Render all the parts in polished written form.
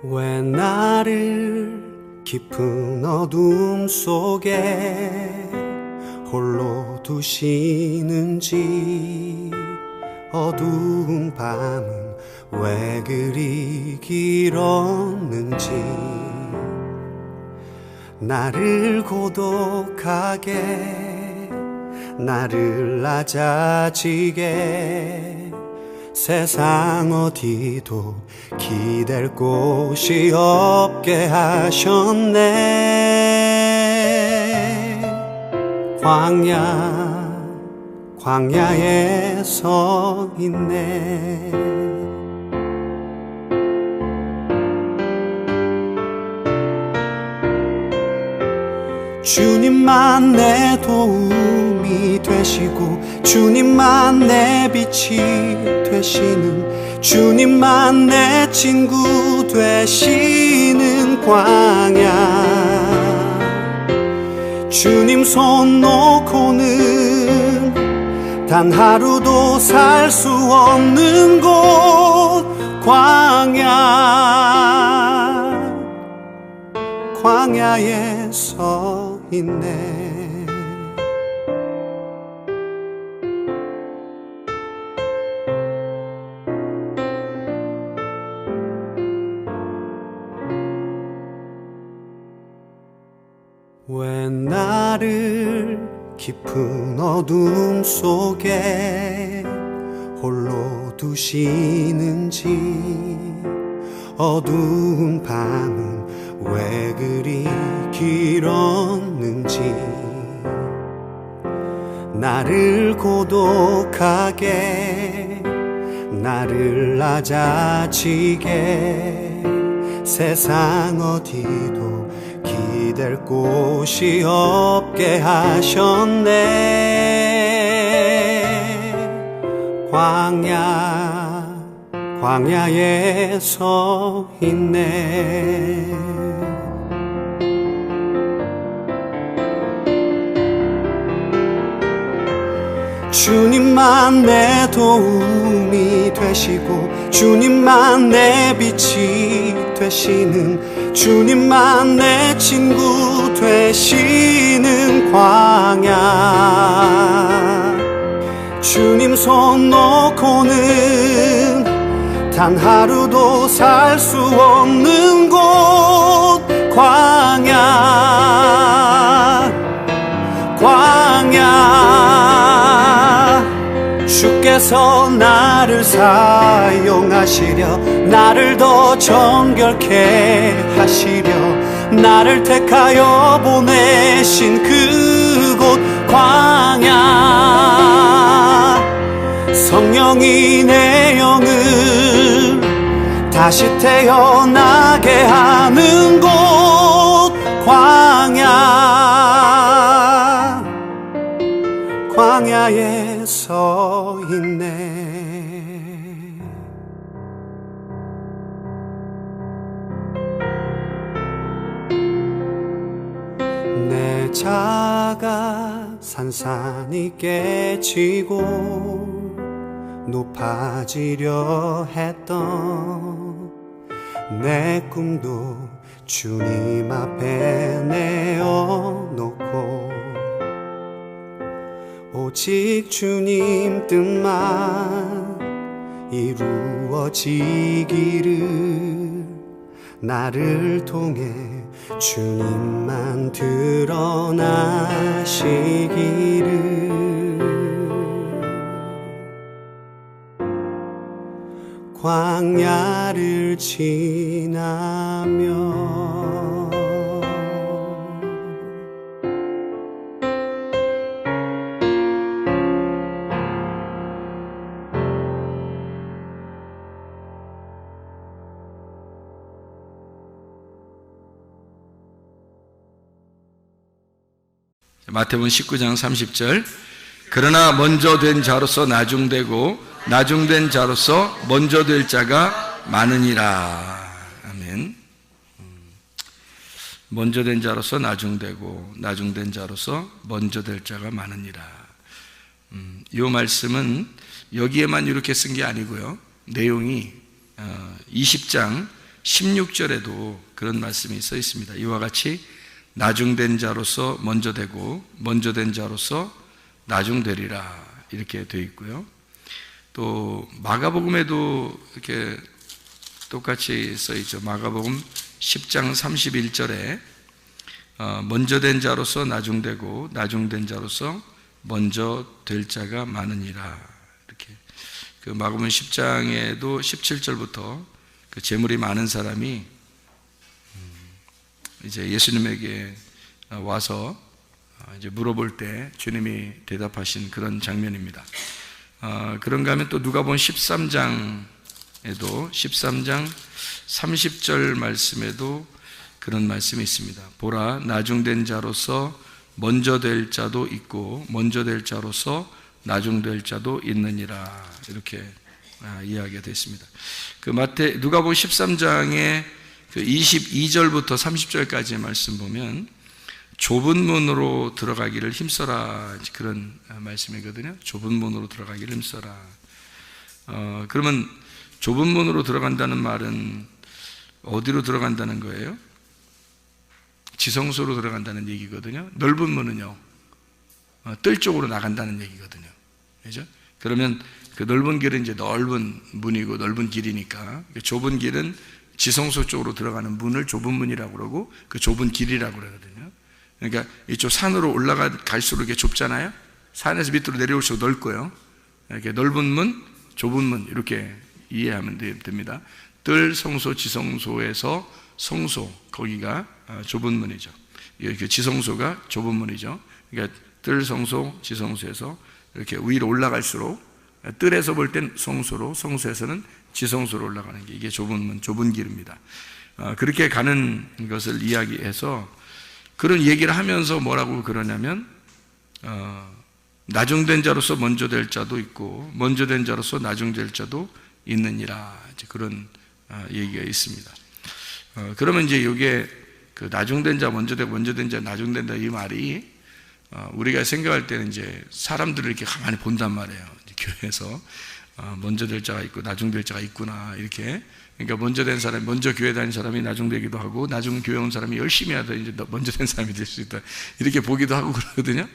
왜 나를 깊은 어둠 속에 홀로 두시는지, 어두운 밤은 왜 그리 길었는지, 나를 고독하게, 나를 낮아지게, 세상 어디도 기댈 곳이 없게 하셨네. 광야에 서 있네. 주님만 내 도움이 되시고, 주님만 내 빛이 되시는, 주님만 내 친구 되시는 광야. 주님 손 놓고는 단 하루도 살 수 없는 곳, 광야에 서 있네. 왜 나를 깊은 어둠 속에 홀로 두시는지, 어두운 밤은 왜 그리 길었는지, 나를 고독하게, 나를 낮아지게, 세상 어디도 기댈 곳이 없게 하셨네. 광야에 서 있네. 주님만 내 도움이 되시고, 주님만 내 빛이 되시는, 주님만 내 친구 되시는 광야. 주님 손 놓고는 단 하루도 살 수 없는 곳, 광야. 주께서 나를 사용하시려, 나를 더 정결케 하시려, 나를 택하여 보내신 그곳, 광야. 성령이 내 영을 다시 태어나게 하는 곳, 광야에 서 있네. 내 자가 산산이 깨지고 높아지려 했던 내 꿈도 주님 앞에 내어놓고, 오직 주님 뜻만 이루어지기를, 나를 통해 주님만 드러나시기를. 광야를 지나며 마태복음 19장 30절. 그러나 먼저 된 자로서 나중되고, 나중된 자로서 먼저 될 자가 많으니라. 아멘. 먼저 된 자로서 나중되고, 나중된 자로서 먼저 될 자가 많으니라. 이 말씀은 여기에만 이렇게 쓴 게 아니고요, 내용이 20장 16절에도 그런 말씀이 써 있습니다. 이와 같이 나중된 자로서 먼저 되고 먼저 된 자로서 나중되리라 이렇게 되어 있고요. 또 마가복음에도 이렇게 똑같이 써 있죠. 마가복음 10장 31절에 먼저 된 자로서 나중되고 나중된 자로서 먼저 될 자가 많으니라. 이렇게 그 마가복음 10장에도 17절부터 그 재물이 많은 사람이 이제 예수님에게 와서 이제 물어볼 때 주님이 대답하신 그런 장면입니다. 그런가 하면 또 누가복음 13장에도 13장 30절 말씀에도 그런 말씀이 있습니다. 보라, 나중된 자로서 먼저 될 자도 있고 먼저 될 자로서 나중될 자도 있느니라. 이렇게 이야기가 되어 있습니다. 그 누가복음 13장의 그 22절부터 30절까지의 말씀 보면 좁은 문으로 들어가기를 힘써라, 그런 말씀이거든요. 좁은 문으로 들어가기를 힘써라. 그러면 좁은 문으로 들어간다는 말은 어디로 들어간다는 거예요? 지성소로 들어간다는 얘기거든요. 넓은 문은요, 뜰 쪽으로 나간다는 얘기거든요. 그죠? 그러면 그 넓은 길은 이제 넓은 문이고 넓은 길이니까, 좁은 길은 지성소 쪽으로 들어가는 문을 좁은 문이라고 그러고 그 좁은 길이라고 그러거든요. 그러니까 이쪽 산으로 올라갈수록 이게 좁잖아요. 산에서 밑으로 내려올수록 넓고요. 이렇게 넓은 문, 좁은 문 이렇게 이해하면 됩니다. 뜰, 성소, 지성소에서 성소, 거기가 좁은 문이죠. 이렇게 지성소가 좁은 문이죠. 그러니까 뜰, 성소, 지성소에서 이렇게 위로 올라갈수록 뜰에서 볼 땐 성소로, 성소에서는 지성소로 올라가는 게 이게 좁은 문, 좁은 길입니다. 그렇게 가는 것을 이야기해서 그런 얘기를 하면서 뭐라고 그러냐면 나중된 자로서 먼저 될 자도 있고 먼저 된 자로서 나중될 자도 있느니라. 이제 그런 얘기가 있습니다. 그러면 이제 이게 그 나중된 자, 먼저 되고 먼저 된 자, 나중된 자 이 말이 우리가 생각할 때는 이제 사람들을 이렇게 가만히 본단 말이에요. 교회에서 먼저 될 자가 있고 나중될 자가 있구나, 이렇게. 그러니까 먼저 된 사람이, 먼저 교회 다닌 사람이 나중되기도 하고 나중 교회 온 사람이 열심히 하다 이제 먼저 된 사람이 될 수 있다, 이렇게 보기도 하고 그러거든요.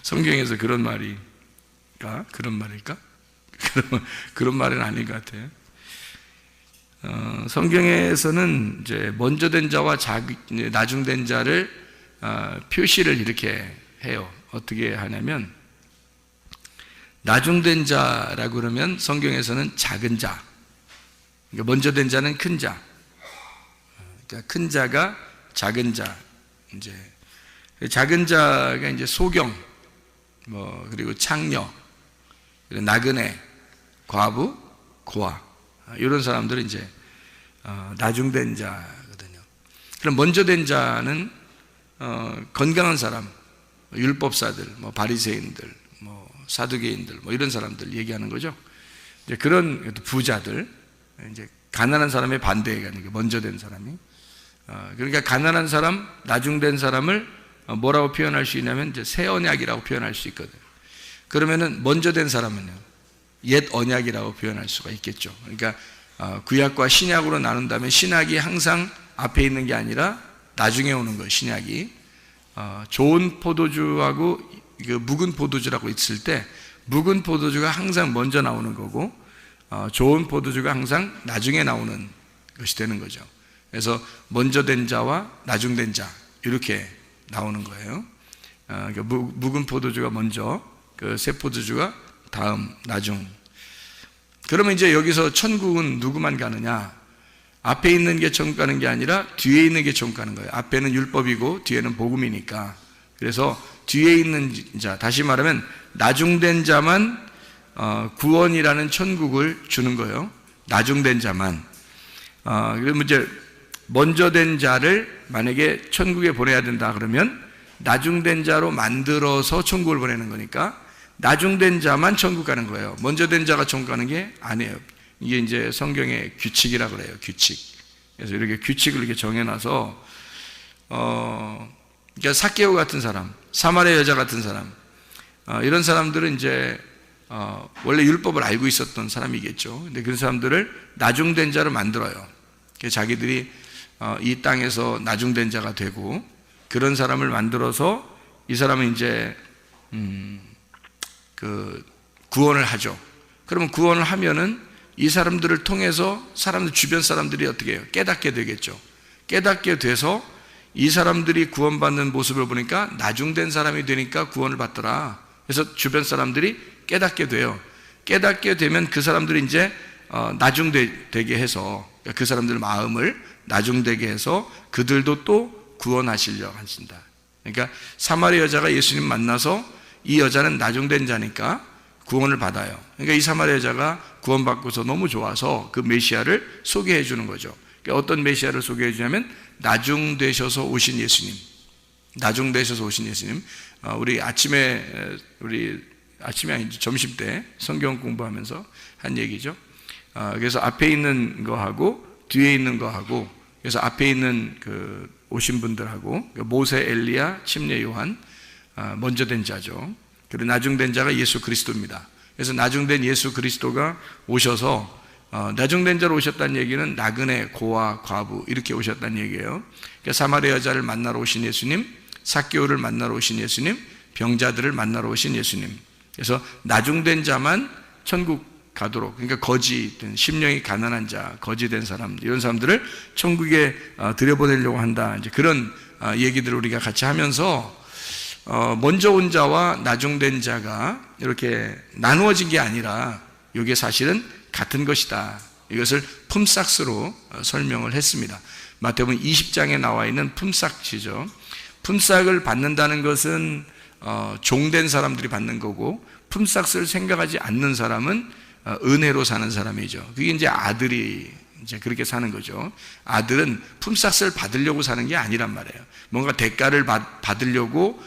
성경에서 그런 말일까? 그런 말일까? 그런 말은 아닌 것 같아요. 성경에서는 이제 먼저 된 자와 나중된 자를 표시를 이렇게 해요. 어떻게 하냐면 나중된 자라고 그러면 성경에서는 작은 자, 그러니까 먼저 된 자는 큰 자, 그러니까 큰 자가 작은 자, 이제 작은 자가 이제 소경, 그리고 창녀, 그리고 나그네, 과부, 고아, 이런 사람들은 이제 나중된 자거든요. 그럼 먼저 된 자는 건강한 사람, 율법사들, 바리새인들, 사두개인들, 이런 사람들 얘기하는 거죠. 이제 그런 부자들, 이제 가난한 사람의 반대가 있는 게 먼저 된 사람이. 그러니까 가난한 사람, 나중된 사람을 뭐라고 표현할 수 있냐면 이제 새 언약이라고 표현할 수 있거든요. 그러면은 먼저 된 사람은요, 옛 언약이라고 표현할 수가 있겠죠. 그러니까 구약과 신약으로 나눈다면 신약이 항상 앞에 있는 게 아니라 나중에 오는 거예요. 신약이 좋은 포도주하고 묵은 포도주라고 있을 때 묵은 포도주가 항상 먼저 나오는 거고 좋은 포도주가 항상 나중에 나오는 것이 되는 거죠. 그래서 먼저 된 자와 나중된 자 이렇게 나오는 거예요. 그러니까 묵은 포도주가 먼저, 그 새 포도주가 다음, 나중. 그러면 이제 여기서 천국은 누구만 가느냐? 앞에 있는 게 천국 가는 게 아니라 뒤에 있는 게 천국 가는 거예요. 앞에는 율법이고 뒤에는 복음이니까. 그래서 뒤에 있는 자, 다시 말하면 나중된 자만 구원이라는 천국을 주는 거예요. 나중된 자만. 그러면 이제 먼저 된 자를 만약에 천국에 보내야 된다 그러면 나중된 자로 만들어서 천국을 보내는 거니까 나중된 자만 천국 가는 거예요. 먼저 된 자가 천국 가는 게 아니에요. 이게 이제 성경의 규칙이라고 그래요. 규칙. 그래서 이렇게 규칙을 이렇게 정해놔서 그러니까 삭개오 같은 사람, 사마리아 여자 같은 사람, 이런 사람들은 이제 원래 율법을 알고 있었던 사람이겠죠. 근데 그 사람들을 나중된 자로 만들어요. 자기들이 이 땅에서 나중된 자가 되고 그런 사람을 만들어서 이 사람은 이제 그 구원을 하죠. 그러면 구원을 하면은 이 사람들을 통해서 주변 사람들이 어떻게 해요? 깨닫게 되겠죠. 깨닫게 돼서 이 사람들이 구원받는 모습을 보니까 나중된 사람이 되니까 구원을 받더라. 그래서 주변 사람들이 깨닫게 돼요. 깨닫게 되면 그 사람들이 이제 나중되게 해서 그 사람들 마음을 나중되게 해서 그들도 또 구원하시려 하신다. 그러니까 사마리아 여자가 예수님 만나서 이 여자는 나중된 자니까 구원을 받아요. 그러니까 이 사마리아 여자가 구원받고서 너무 좋아서 그 메시아를 소개해 주는 거죠. 그러니까 어떤 메시아를 소개해 주냐면 나중되셔서 오신 예수님. 나중되셔서 오신 예수님. 우리 아침에 아니죠. 점심 때 성경 공부하면서 한 얘기죠. 그래서 앞에 있는 거하고 뒤에 있는 거하고, 그래서 앞에 있는 그 오신 분들하고 모세, 엘리야, 침례 요한, 먼저 된 자죠. 그리고 나중된 자가 예수 그리스도입니다. 그래서 나중된 예수 그리스도가 오셔서 나중된 자로 오셨다는 얘기는 나그네, 고아, 과부 이렇게 오셨다는 얘기예요. 그러니까 사마리아 여자를 만나러 오신 예수님, 삭개오를 만나러 오신 예수님, 병자들을 만나러 오신 예수님. 그래서 나중된 자만 천국 가도록, 그러니까 거지된, 심령이 가난한 자, 거지된 사람, 이런 사람들을 천국에 들여보내려고 한다. 이제 그런 얘기들을 우리가 같이 하면서 먼저 온 자와 나중된 자가 이렇게 나누어진 게 아니라 이게 사실은 같은 것이다. 이것을 품삯으로 설명을 했습니다. 마태복음 20장에 나와 있는 품삯이죠. 품삯을 받는다는 것은 종된 사람들이 받는 거고, 품삯을 생각하지 않는 사람은 은혜로 사는 사람이죠. 그게 이제 아들이 이제 그렇게 사는 거죠. 아들은 품삯을 받으려고 사는 게 아니란 말이에요. 뭔가 대가를 받으려고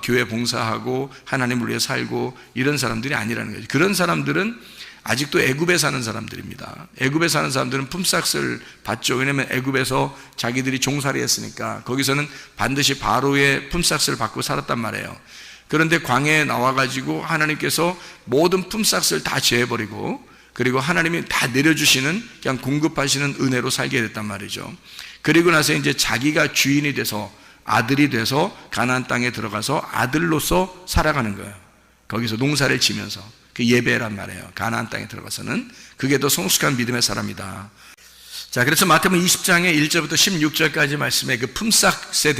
교회 봉사하고 하나님을 위해 살고 이런 사람들이 아니라는 거죠. 그런 사람들은 아직도 애굽에 사는 사람들입니다. 애굽에 사는 사람들은 품삯을 받죠. 왜냐하면 애굽에서 자기들이 종살이 했으니까 거기서는 반드시 바로의 품삯을 받고 살았단 말이에요. 그런데 광야에 나와가지고 하나님께서 모든 품삯을 다 제해버리고, 그리고 하나님이 다 내려주시는, 그냥 공급하시는 은혜로 살게 됐단 말이죠. 그리고 나서 이제 자기가 주인이 돼서, 아들이 돼서 가나안 땅에 들어가서 아들로서 살아가는 거예요. 거기서 농사를 지면서. 그 예배란 말이에요. 가나안 땅에 들어가서는. 그게 더 성숙한 믿음의 사람이다. 자, 그래서 마태복음 20장의 1절부터 16절까지 말씀에 그 품삯에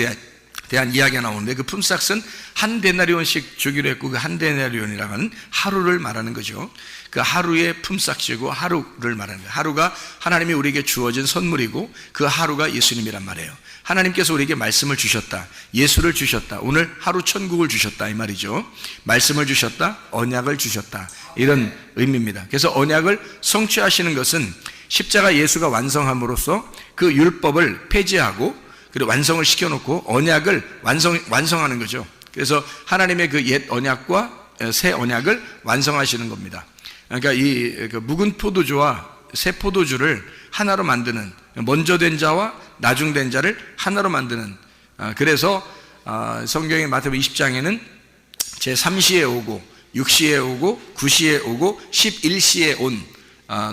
대한 이야기가 나오는데, 그 품삯은 한 데나리온씩 주기로 했고, 그 한 데나리온이라고 하는 하루를 말하는 거죠. 그 하루의 품삯이고 하루를 말하는 거예요. 하루가 하나님이 우리에게 주어진 선물이고, 그 하루가 예수님이란 말이에요. 하나님께서 우리에게 말씀을 주셨다, 예수를 주셨다, 오늘 하루 천국을 주셨다, 이 말이죠. 말씀을 주셨다, 언약을 주셨다, 이런 의미입니다. 그래서 언약을 성취하시는 것은 십자가 예수가 완성함으로써 그 율법을 폐지하고, 그리고 완성을 시켜놓고 언약을 완성하는 거죠. 그래서 하나님의 그 옛 언약과 새 언약을 완성하시는 겁니다. 그러니까 이 묵은 포도주와 새 포도주를 하나로 만드는, 먼저 된 자와 나중된 자를 하나로 만드는, 그래서 성경의 마태복음 20장에는 제3시에 오고 6시에 오고 9시에 오고 11시에 온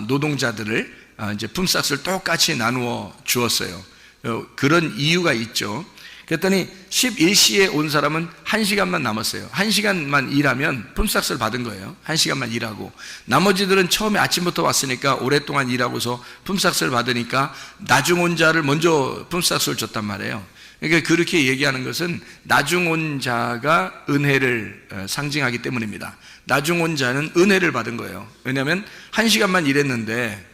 노동자들을 이제 품삯을 똑같이 나누어 주었어요. 그런 이유가 있죠. 그랬더니 11시에 온 사람은 1시간만 남았어요. 1시간만 일하면 품삯을 받은 거예요. 1시간만 일하고, 나머지들은 처음에 아침부터 왔으니까 오랫동안 일하고서 품삯을 받으니까 나중 온 자를 먼저 품삯을 줬단 말이에요. 그러니까 그렇게 얘기하는 것은 나중 온 자가 은혜를 상징하기 때문입니다. 나중 온 자는 은혜를 받은 거예요. 왜냐하면 1시간만 일했는데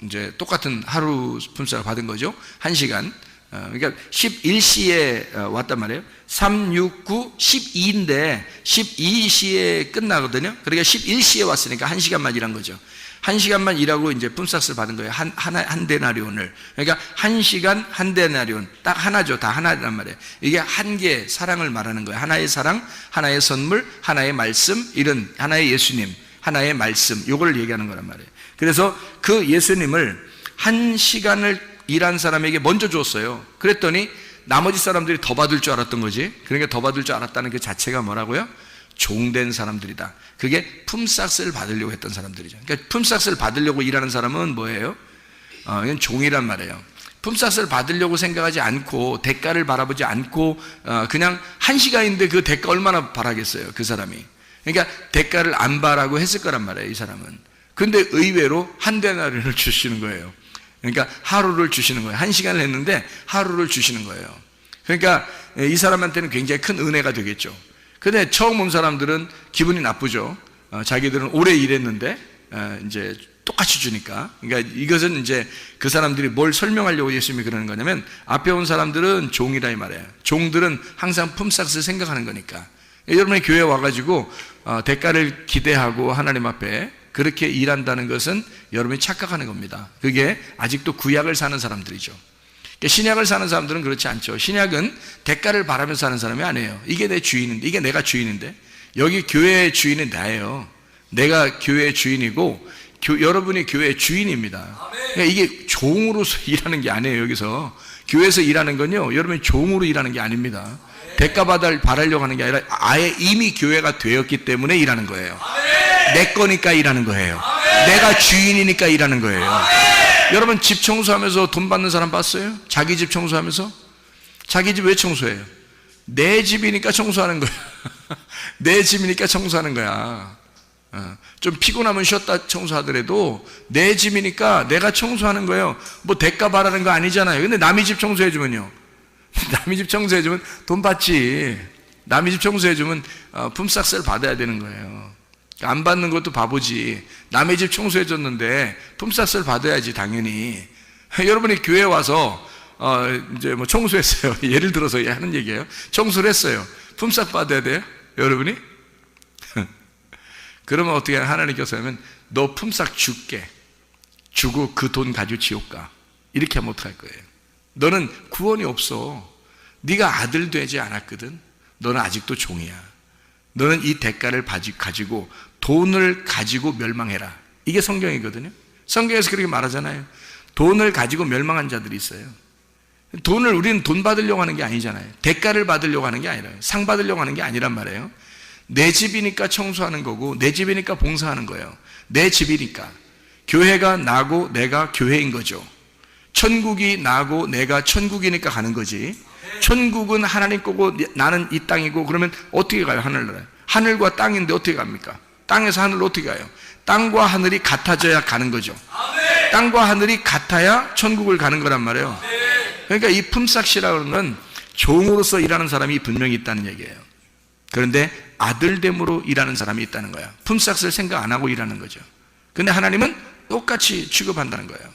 이제 똑같은 하루 품삯을 받은 거죠. 1시간. 그러니까 11시에 왔단 말이에요. 3, 6, 9, 12인데 12시에 끝나거든요. 그러니까 11시에 왔으니까 1시간만 일한 거죠. 1시간만 일하고 이제 품삯을 받은 거예요. 한 데나리온을. 그러니까 1시간 한 데나리온. 딱 하나죠. 다 하나란 말이에요. 이게 한 개의 사랑을 말하는 거예요. 하나의 사랑, 하나의 선물, 하나의 말씀, 이런 하나의 예수님, 하나의 말씀, 요걸 얘기하는 거란 말이에요. 그래서 그 예수님을 1시간을 일한 사람에게 먼저 줬어요. 그랬더니 나머지 사람들이 더 받을 줄 알았던 거지. 그러니까 더 받을 줄 알았다는 그 자체가 뭐라고요? 종된 사람들이다. 그게 품삯을 받으려고 했던 사람들이죠. 그러니까 품삯을 받으려고 일하는 사람은 뭐예요? 이건 종이란 말이에요. 품삯을 받으려고 생각하지 않고 대가를 바라보지 않고 그냥 한 시간인데 그 대가 얼마나 바라겠어요, 그 사람이. 그러니까 대가를 안 바라고 했을 거란 말이에요, 이 사람은. 근데 의외로 한 데나리온을 주시는 거예요. 그러니까 하루를 주시는 거예요. 한 시간을 했는데 하루를 주시는 거예요. 그러니까 이 사람한테는 굉장히 큰 은혜가 되겠죠. 근데 처음 온 사람들은 기분이 나쁘죠. 자기들은 오래 일했는데 이제 똑같이 주니까. 그러니까 이것은 이제 그 사람들이 뭘 설명하려고 예수님이 그러는 거냐면, 앞에 온 사람들은 종이라 이 말이에요. 종들은 항상 품삯을 생각하는 거니까. 여러분이 교회에 와가지고 대가를 기대하고 하나님 앞에 그렇게 일한다는 것은 여러분이 착각하는 겁니다. 그게 아직도 구약을 사는 사람들이죠. 신약을 사는 사람들은 그렇지 않죠. 신약은 대가를 바라면서 사는 사람이 아니에요. 이게 내 주인인데, 이게 내가 주인인데, 여기 교회의 주인은 나예요. 내가 교회의 주인이고 여러분이 교회의 주인입니다. 그러니까 이게 종으로서 일하는 게 아니에요. 여기서 교회에서 일하는 건요, 여러분이 종으로 일하는 게 아닙니다. 대가 바라려고 하는 게 아니라 아예 이미 교회가 되었기 때문에 일하는 거예요. 내 거니까 일하는 거예요. 내가 주인이니까 일하는 거예요. 여러분 집 청소하면서 돈 받는 사람 봤어요? 자기 집 청소하면서? 자기 집 왜 청소해요? 내 집이니까 청소하는 거야. 내 집이니까 청소하는 거야. 좀 피곤하면 쉬었다 청소하더라도 내 집이니까 내가 청소하는 거예요. 뭐 대가 바라는 거 아니잖아요. 근데 남의 집 청소해주면요, 남의 집 청소해주면 돈 받지. 남의 집 청소해주면 품삯을 받아야 되는 거예요. 안 받는 것도 바보지. 남의 집 청소해줬는데 품삯을 받아야지, 당연히. 여러분이 교회 와서 이제 뭐 청소했어요. 예를 들어서 하는 얘기예요. 청소를 했어요. 품삯 받아야 돼요, 여러분이? 그러면 어떻게 하나님께서 하면, 너 품삯 줄게. 주고 그 돈 가지고 지옥 가. 이렇게 하면 어떡할 거예요? 너는 구원이 없어. 네가 아들 되지 않았거든. 너는 아직도 종이야. 너는 이 대가를 가지고 돈을 가지고 멸망해라. 이게 성경이거든요. 성경에서 그렇게 말하잖아요. 돈을 가지고 멸망한 자들이 있어요. 우리는 돈 받으려고 하는 게 아니잖아요. 대가를 받으려고 하는 게 아니라, 상 받으려고 하는 게 아니란 말이에요. 내 집이니까 청소하는 거고, 내 집이니까 봉사하는 거예요. 내 집이니까. 교회가 나고 내가 교회인 거죠. 천국이 나고 내가 천국이니까 가는 거지. 천국은 하나님 거고 나는 이 땅이고, 그러면 어떻게 가요? 하늘나라에. 하늘과 땅인데 어떻게 갑니까? 땅에서 하늘로 어떻게 가요? 땅과 하늘이 같아져야 가는 거죠. 땅과 하늘이 같아야 천국을 가는 거란 말이에요. 그러니까 이 품삯이라는 건 종으로서 일하는 사람이 분명히 있다는 얘기예요. 그런데 아들됨으로 일하는 사람이 있다는 거야. 품삯을 생각 안 하고 일하는 거죠. 근데 하나님은 똑같이 취급한다는 거예요.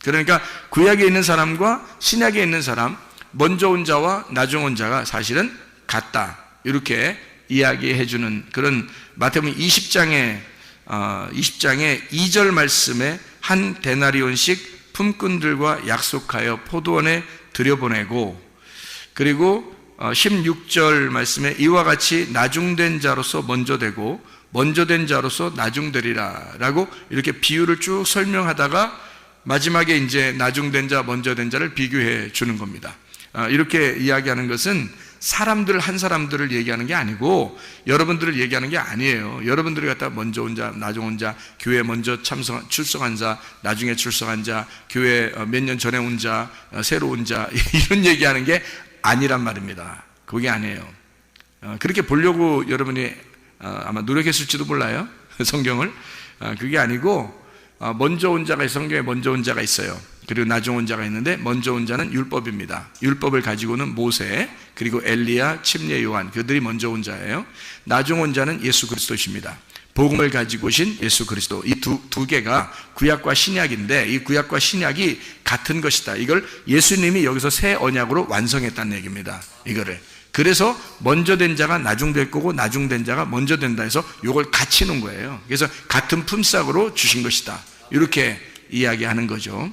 그러니까 구약에 있는 사람과 신약에 있는 사람, 먼저 온 자와 나중 온 자가 사실은 같다, 이렇게 이야기해 주는 그런 마태복음 20장의 2절 말씀에 한 데나리온씩 품꾼들과 약속하여 포도원에 들여보내고, 그리고 16절 말씀에 이와 같이 나중된 자로서 먼저 되고 먼저 된 자로서 나중되리라 라고 이렇게 비유를 쭉 설명하다가 마지막에 이제 나중된 자, 먼저 된 자를 비교해 주는 겁니다. 이렇게 이야기하는 것은 사람들 한 사람들을 얘기하는 게 아니고 여러분들을 얘기하는 게 아니에요. 여러분들이 갖다 먼저 온 자, 나중 온 자, 교회 먼저 출석한 자, 나중에 출석한 자, 교회 몇 년 전에 온 자, 새로 온 자, 이런 얘기하는 게 아니란 말입니다. 그게 아니에요. 그렇게 보려고 여러분이 아마 노력했을지도 몰라요. 성경을. 그게 아니고 먼저 온 자가, 성경에 먼저 온 자가 있어요. 그리고 나중 온 자가 있는데, 먼저 온 자는 율법입니다. 율법을 가지고는 모세, 그리고 엘리야, 침례 요한, 그들이 먼저 온 자예요. 나중 온 자는 예수 그리스도십니다. 복음을 가지고 오신 예수 그리스도. 이 두 개가 구약과 신약인데, 이 구약과 신약이 같은 것이다. 이걸 예수님이 여기서 새 언약으로 완성했다는 얘기입니다. 이거를. 그래서 먼저 된 자가 나중 될 거고 나중 된 자가 먼저 된다 해서 이걸 같이 놓은 거예요. 그래서 같은 품삯으로 주신 것이다, 이렇게 이야기하는 거죠.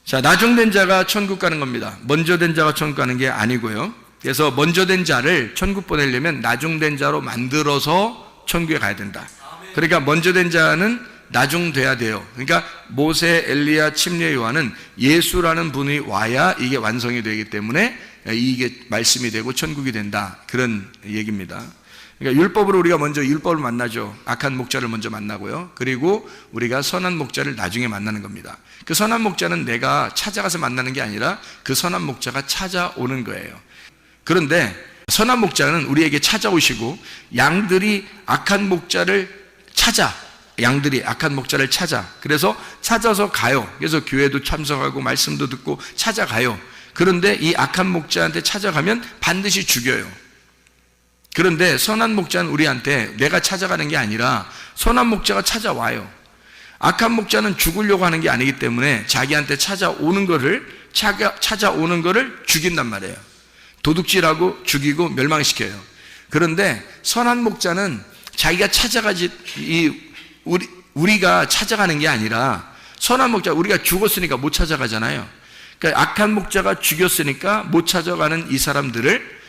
자, 나중된 자가 천국 가는 겁니다. 먼저 된 자가 천국 가는 게 아니고요. 그래서 먼저 된 자를 천국 보내려면 나중된 자로 만들어서 천국에 가야 된다. 그러니까 먼저 된 자는 나중돼야 돼요. 그러니까 모세, 엘리야, 침례 요한은 예수라는 분이 와야 이게 완성이 되기 때문에 이게 말씀이 되고 천국이 된다, 그런 얘기입니다. 그러니까 율법으로 우리가 먼저 율법을 만나죠. 악한 목자를 먼저 만나고요. 그리고 우리가 선한 목자를 나중에 만나는 겁니다. 그 선한 목자는 내가 찾아가서 만나는 게 아니라 그 선한 목자가 찾아오는 거예요. 그런데 선한 목자는 우리에게 찾아오시고 양들이 악한 목자를 찾아, 양들이 악한 목자를 찾아, 그래서 찾아서 가요. 그래서 교회도 참석하고 말씀도 듣고 찾아가요. 그런데 이 악한 목자한테 찾아가면 반드시 죽여요. 그런데 선한 목자는 우리한테 내가 찾아가는 게 아니라 선한 목자가 찾아와요. 악한 목자는 죽으려고 하는 게 아니기 때문에 자기한테 찾아오는 거를 죽인단 말이에요. 도둑질하고 죽이고 멸망시켜요. 그런데 선한 목자는 자기가 찾아가지, 우리가 찾아가는 게 아니라 선한 목자, 우리가 죽었으니까 못 찾아가잖아요. 그러니까 악한 목자가 죽였으니까 못 찾아가는 이 사람들을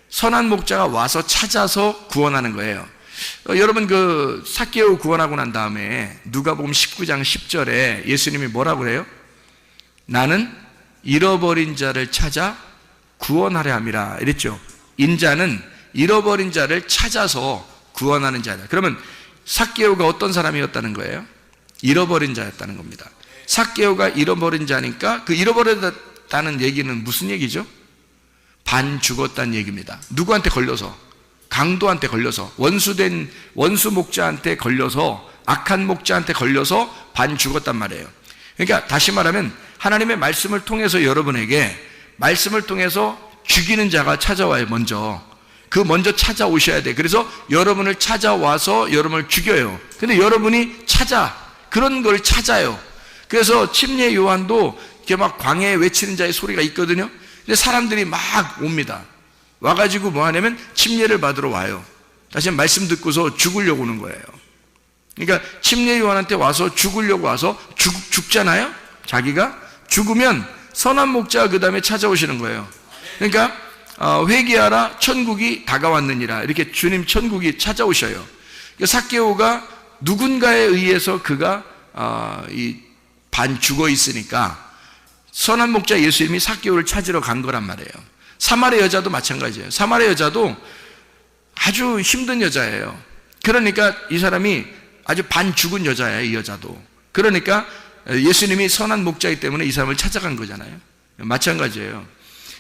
선한 목자가 와서 찾아서 구원하는 거예요. 여러분 그 삭개오 구원하고 난 다음에 누가복음 19장 10절에 예수님이 뭐라고 해요? 나는 잃어버린 자를 찾아 구원하려 함이라 이랬죠. 인자는 잃어버린 자를 찾아서 구원하는 자다. 그러면 삭개오가 어떤 사람이었다는 거예요? 잃어버린 자였다는 겁니다. 삭개오가 잃어버린 자니까 그 잃어버렸다는 얘기는 무슨 얘기죠? 반 죽었다는 얘기입니다. 누구한테 걸려서? 강도한테 걸려서, 원수 목자한테 걸려서, 악한 목자한테 걸려서 반 죽었단 말이에요. 그러니까 다시 말하면 하나님의 말씀을 통해서 여러분에게 말씀을 통해서 죽이는 자가 찾아와요. 먼저 찾아오셔야 돼. 그래서 여러분을 찾아와서 여러분을 죽여요. 근데 여러분이 그런 걸 찾아요. 그래서 침례 요한도 이렇게 막 광야에 외치는 자의 소리가 있거든요. 근데 사람들이 막 옵니다. 와가지고 뭐 하냐면 침례를 받으러 와요. 다시 말씀 듣고서 죽으려고 오는 거예요. 그러니까 침례 요한한테 와서 죽으려고 와서 죽잖아요. 자기가 죽으면 선한 목자가 그 다음에 찾아오시는 거예요. 그러니까 회개하라 천국이 다가왔느니라 이렇게 주님 천국이 찾아오셔요. 삭개오가 누군가에 의해서 그가 반 죽어 있으니까 선한 목자 예수님이 삭개오를 찾으러 간 거란 말이에요. 사마리아 여자도 마찬가지예요. 사마리아 여자도 아주 힘든 여자예요. 그러니까 이 사람이 아주 반 죽은 여자예요. 이 여자도. 그러니까 예수님이 선한 목자이기 때문에 이 사람을 찾아간 거잖아요. 마찬가지예요.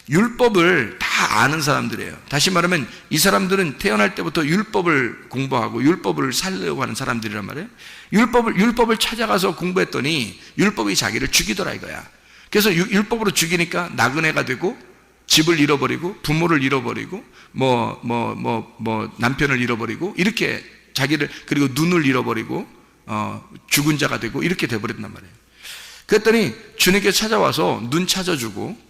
율법을 다 아는 사람들이에요. 다시 말하면 이 사람들은 태어날 때부터 율법을 공부하고 율법을 살려고 하는 사람들이란 말이에요. 율법을 찾아가서 공부했더니 율법이 자기를 죽이더라 이거야. 그래서 율법으로 죽이니까 나그네가 되고 집을 잃어버리고 부모를 잃어버리고 남편을 잃어버리고 이렇게 자기를 그리고 눈을 잃어버리고 죽은 자가 되고 이렇게 돼버린단 말이에요. 그랬더니 주님께 찾아와서 눈 찾아주고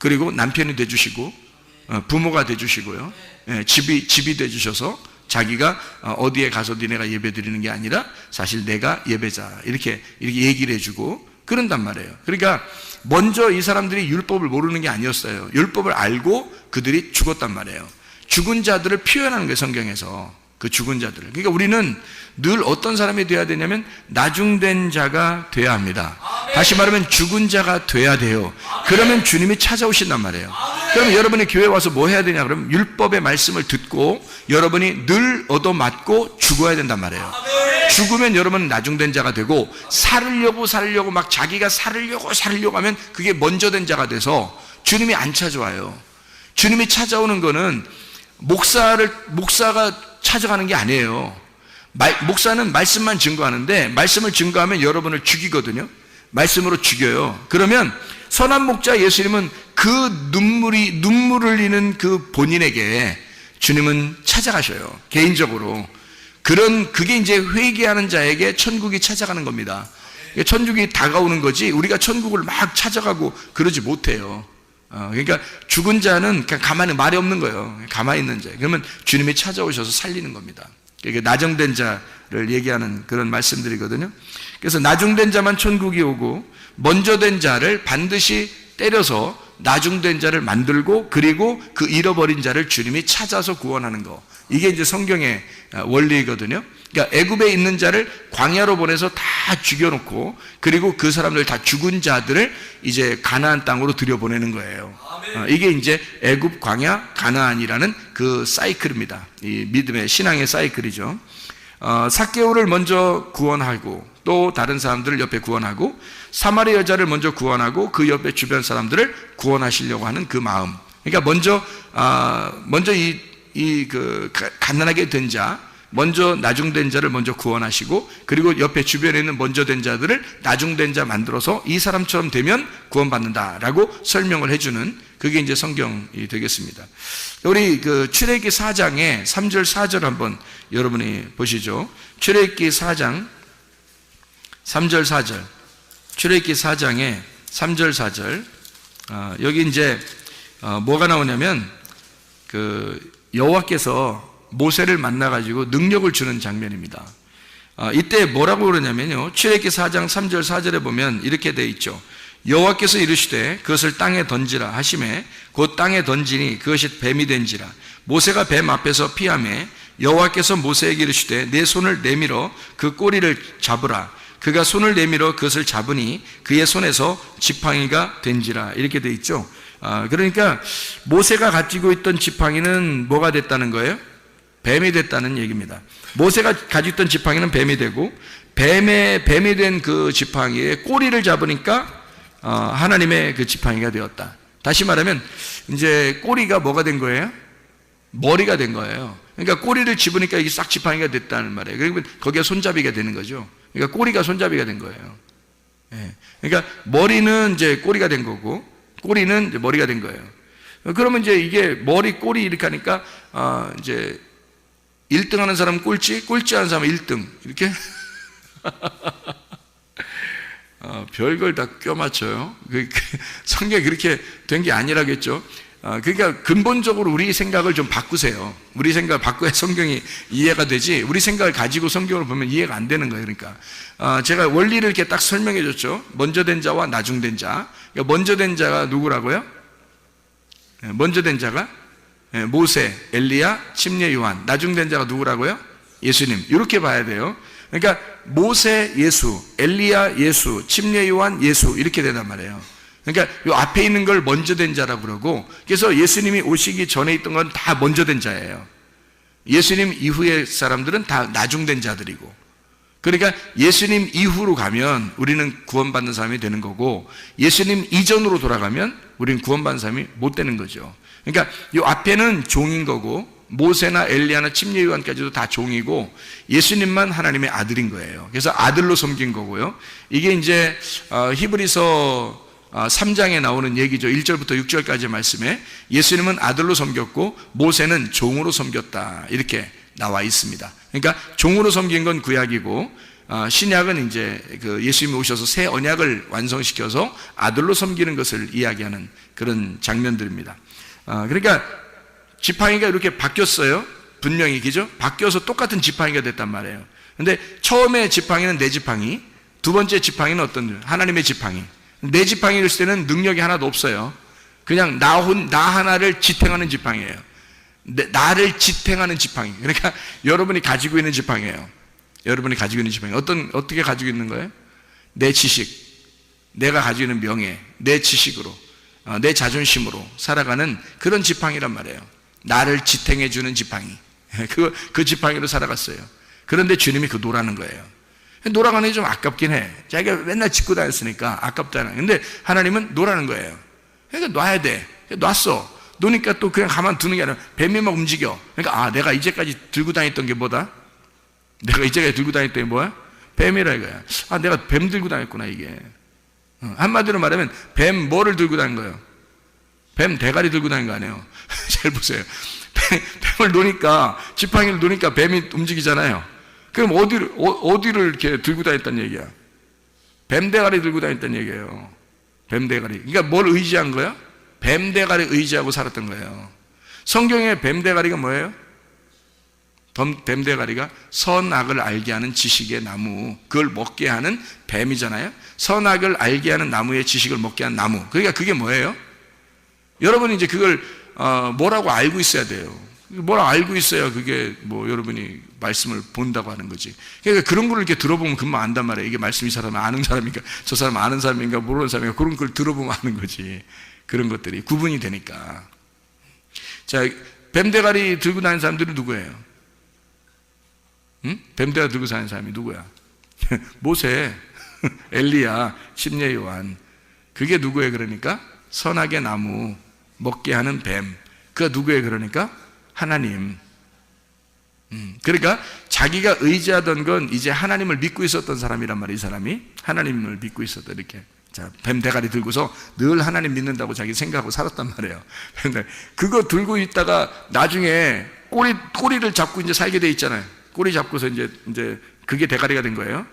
그리고 남편이 돼주시고 부모가 돼주시고요. 집이 돼주셔서 자기가 어디에 가서 니네가 예배 드리는 게 아니라 사실 내가 예배자 이렇게 얘기를 해주고 그런단 말이에요. 그러니까 먼저 이 사람들이 율법을 모르는 게 아니었어요. 율법을 알고 그들이 죽었단 말이에요. 죽은 자들을 표현하는 거예요. 성경에서 그 죽은 자들을. 그러니까 우리는 늘 어떤 사람이 돼야 되냐면 나중된 자가 돼야 합니다. 다시 말하면 죽은 자가 돼야 돼요. 그러면 주님이 찾아오신단 말이에요. 그러면 여러분이 교회 와서 뭐 해야 되냐 그러면 율법의 말씀을 듣고 여러분이 늘 얻어맞고 죽어야 된단 말이에요. 죽으면 여러분은 나중된 자가 되고 살으려고 막 자기가 살으려고 하면 그게 먼저 된 자가 돼서 주님이 안 찾아와요. 주님이 찾아오는 거는 목사가 찾아가는 게 아니에요. 목사는 말씀만 증거하는데 말씀을 증거하면 여러분을 죽이거든요. 말씀으로 죽여요. 그러면 선한 목자 예수님은 그 눈물을 흘리는 그 본인에게 주님은 찾아가셔요. 개인적으로. 그게 이제 회개하는 자에게 천국이 찾아가는 겁니다. 천국이 다가오는 거지 우리가 천국을 막 찾아가고 그러지 못해요. 그러니까 죽은 자는 그냥 가만히 말이 없는 거예요. 가만히 있는 자. 그러면 주님이 찾아오셔서 살리는 겁니다. 이게 나중된 자를 얘기하는 그런 말씀들이거든요. 그래서 나중된 자만 천국이 오고 먼저 된 자를 반드시 때려서 나중된 자를 만들고 그리고 그 잃어버린 자를 주님이 찾아서 구원하는 거. 이게 이제 성경의 원리거든요. 그러니까 애굽에 있는 자를 광야로 보내서 다 죽여놓고 그리고 그 사람들 다 죽은 자들을 이제 가나안 땅으로 들여보내는 거예요. 이게 이제 애굽, 광야, 가나안이라는 그 사이클입니다. 이 믿음의 신앙의 사이클이죠. 삭개오를 먼저 구원하고 또 다른 사람들을 옆에 구원하고 사마리 여자를 먼저 구원하고 그 옆에 주변 사람들을 구원하시려고 하는 그 마음. 그러니까 먼저 그 가난하게 된 자, 먼저 나중된 자를 먼저 구원하시고 그리고 옆에 주변에 있는 먼저 된 자들을 나중된 자 만들어서 이 사람처럼 되면 구원받는다라고 설명을 해주는 그게 이제 성경이 되겠습니다. 우리 그 출애굽기 4장의 3절 4절 한번 여러분이 보시죠. 출애굽기 4장 3절 4절. 출애굽기 4장의 3절 4절. 여기 이제 뭐가 나오냐면 그 여호와께서 모세를 만나가지고 능력을 주는 장면입니다. 이때 뭐라고 그러냐면요. 출애굽기 4장 3절 4절에 보면 이렇게 돼 있죠. 여호와께서 이르시되 그것을 땅에 던지라 하시매 곧 땅에 던지니 그것이 뱀이 된지라. 모세가 뱀 앞에서 피하매 여호와께서 모세에게 이르시되 내 손을 내밀어 그 꼬리를 잡으라. 그가 손을 내밀어 그것을 잡으니 그의 손에서 지팡이가 된지라. 이렇게 돼 있죠. 그러니까 모세가 가지고 있던 지팡이는 뭐가 됐다는 거예요? 뱀이 됐다는 얘기입니다. 모세가 가지고 있던 지팡이는 뱀이 되고 뱀이 된 그 지팡이의 꼬리를 잡으니까 하나님의 그 지팡이가 되었다. 다시 말하면 이제 꼬리가 뭐가 된 거예요? 머리가 된 거예요. 그러니까 꼬리를 집으니까 이게 싹 지팡이가 됐다는 말이에요. 그러면 거기에 손잡이가 되는 거죠. 그러니까 꼬리가 손잡이가 된 거예요. 그러니까 머리는 이제 꼬리가 된 거고 꼬리는 이제 머리가 된 거예요. 그러면 이제 이게 머리, 꼬리 이렇게 하니까 이제 1등 하는 사람은 꼴찌 하는 사람은 1등 이렇게 별걸 다 껴맞춰요. 성경이 그렇게 된 게 아니라겠죠. 그러니까 근본적으로 우리 생각을 좀 바꾸세요. 우리 생각을 바꿔야 성경이 이해가 되지 우리 생각을 가지고 성경을 보면 이해가 안 되는 거예요. 그러니까 제가 원리를 이렇게 딱 설명해 줬죠. 먼저 된 자와 나중된 자. 그러니까 먼저 된 자가 누구라고요? 먼저 된 자가 모세, 엘리야, 침례 요한. 나중된 자가 누구라고요? 예수님. 이렇게 봐야 돼요. 그러니까 모세, 예수, 엘리야, 예수, 침례 요한, 예수 이렇게 된단 말이에요. 그러니까 이 앞에 있는 걸 먼저 된 자라고 그러고 그래서 예수님이 오시기 전에 있던 건 다 먼저 된 자예요. 예수님 이후의 사람들은 다 나중된 자들이고 그러니까 예수님 이후로 가면 우리는 구원받는 사람이 되는 거고 예수님 이전으로 돌아가면 우리는 구원받는 사람이 못 되는 거죠. 그러니까 이 앞에는 종인 거고 모세나 엘리야나 침례 요한까지도 다 종이고 예수님만 하나님의 아들인 거예요. 그래서 아들로 섬긴 거고요. 이게 이제 히브리서 3장에 나오는 얘기죠. 1절부터 6절까지의 말씀에 예수님은 아들로 섬겼고 모세는 종으로 섬겼다 이렇게 나와 있습니다. 그러니까 종으로 섬긴 건 구약이고 신약은 이제 그 예수님이 오셔서 새 언약을 완성시켜서 아들로 섬기는 것을 이야기하는 그런 장면들입니다. 그러니까 지팡이가 이렇게 바뀌었어요. 분명히 그죠? 바뀌어서 똑같은 지팡이가 됐단 말이에요. 근데 처음에 지팡이는 내 지팡이, 두 번째 지팡이는 어떤 하나님의 지팡이. 내 지팡이를 쓸 때는 능력이 하나도 없어요. 그냥 나 하나를 지탱하는 지팡이에요. 나를 지탱하는 지팡이. 그러니까 여러분이 가지고 있는 지팡이에요. 여러분이 가지고 있는 지팡이. 어떻게 가지고 있는 거예요? 내 지식, 내가 가지고 있는 명예, 내 지식으로, 내 자존심으로 살아가는 그런 지팡이란 말이에요. 나를 지탱해주는 지팡이. 그 지팡이로 살아갔어요. 그런데 주님이 그 놓라는 거예요. 놀아가는 게 좀 아깝긴 해. 자기가 맨날 짚고 다녔으니까 아깝잖아. 근데 하나님은 놓라는 거예요. 그러니까 놔야 돼. 놨어. 놓으니까 또 그냥 가만 두는 게 아니라 뱀이 막 움직여. 그러니까 내가 이제까지 들고 다녔던 게 뭐다? 내가 이제까지 들고 다녔던 게 뭐야? 뱀이라 이거야. 내가 뱀 들고 다녔구나 이게. 한마디로 말하면 뱀 뭐를 들고 다닌 거예요? 뱀 대가리 들고 다닌 거 아니에요? 잘 보세요. 뱀을 놓으니까 지팡이를 놓으니까 뱀이 움직이잖아요. 그럼 어디를 이렇게 들고 다녔다는 얘기야? 뱀 대가리 들고 다녔다는 얘기예요. 뱀 대가리. 그러니까 뭘 의지한 거야? 뱀 대가리 의지하고 살았던 거예요. 성경의 뱀 대가리가 뭐예요? 뱀 대가리가 선악을 알게 하는 지식의 나무, 그걸 먹게 하는 뱀이잖아요. 선악을 알게 하는 나무의 지식을 먹게 하는 나무. 그러니까 그게 뭐예요? 여러분이 이제 그걸 뭐라고 알고 있어야 돼요. 뭐라고 알고 있어야 그게 뭐 여러분이 말씀을 본다고 하는 거지. 그러니까 그런 걸 이렇게 들어보면 금방 안단 말이에요. 이게 말씀 이 사람은 아는 사람인가, 저 사람 아는 사람인가, 모르는 사람인가, 그런 걸 들어보면 아는 거지. 그런 것들이 구분이 되니까. 자, 뱀대가리 들고 다니는 사람들은 누구예요? 응? 뱀대가리 들고 다니는 사람이 누구야? 모세, 엘리야, 심예 요한. 그게 누구예요? 그러니까 선악의 나무 먹게 하는 뱀. 그가 누구예요? 그러니까 하나님. 그러니까 자기가 의지하던 건 이제 하나님을 믿고 있었던 사람이란 말이에요. 이 사람이 하나님을 믿고 있었다. 이렇게. 자, 뱀 대가리 들고서 늘 하나님 믿는다고 자기 생각하고 살았단 말이에요. 근데 그거 들고 있다가 나중에 꼬리를 잡고 이제 살게 돼 있잖아요. 꼬리 잡고서 이제 그게 대가리가 된 거예요.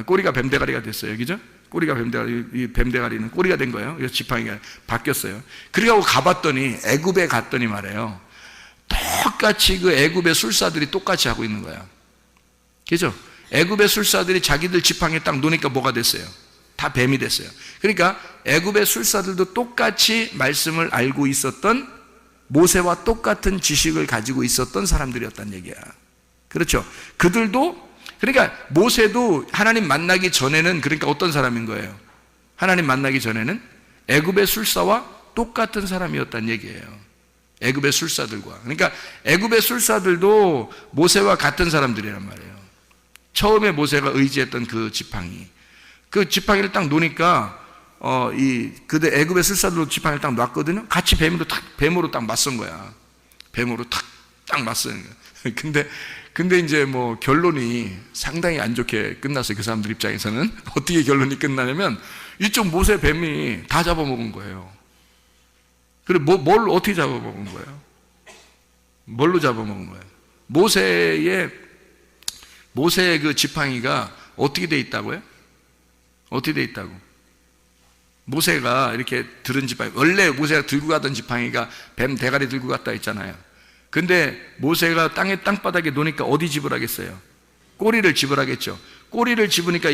꼬리가 뱀 대가리가 됐어요. 그죠? 꼬리가 뱀 대가리, 이 뱀 대가리는 꼬리가 된 거예요. 그래서 지팡이가 바뀌었어요. 그래가지고 가봤더니 애굽에 갔더니 말이에요. 똑같이 그 애굽의 술사들이 똑같이 하고 있는 거야. 그죠? 애굽의 술사들이 자기들 지팡이에 딱 놓으니까 뭐가 됐어요? 다 뱀이 됐어요. 그러니까 애굽의 술사들도 똑같이 말씀을 알고 있었던, 모세와 똑같은 지식을 가지고 있었던 사람들이었단 얘기야. 그렇죠? 그들도, 그러니까 모세도 하나님 만나기 전에는, 그러니까 어떤 사람인 거예요? 하나님 만나기 전에는 애굽의 술사와 똑같은 사람이었단 얘기예요. 애굽의 술사들과. 그러니까 애굽의 술사들도 모세와 같은 사람들이란 말이에요. 처음에 모세가 의지했던 그 지팡이, 그 지팡이를 딱 놓으니까 그들 애굽의 술사들도 지팡이를 딱 놨거든요. 같이 뱀으로 딱 맞선 거야. 뱀으로 딱 맞선 거야. 근데 이제 뭐 결론이 상당히 안 좋게 끝났어요. 그 사람들 입장에서는. 어떻게 결론이 끝나냐면 이쪽 모세 뱀이 다 잡아먹은 거예요. 그래, 뭘 어떻게 잡아먹은 거예요? 뭘로 잡아먹은 거예요? 모세의 그 지팡이가 어떻게 돼 있다고요? 어떻게 돼 있다고? 모세가 이렇게 들은 지팡이, 원래 모세가 들고 가던 지팡이가 뱀 대가리 들고 갔다 했잖아요. 근데 모세가 땅바닥에 놓으니까 어디 집으라겠어요? 꼬리를 집으라겠죠. 꼬리를 집으니까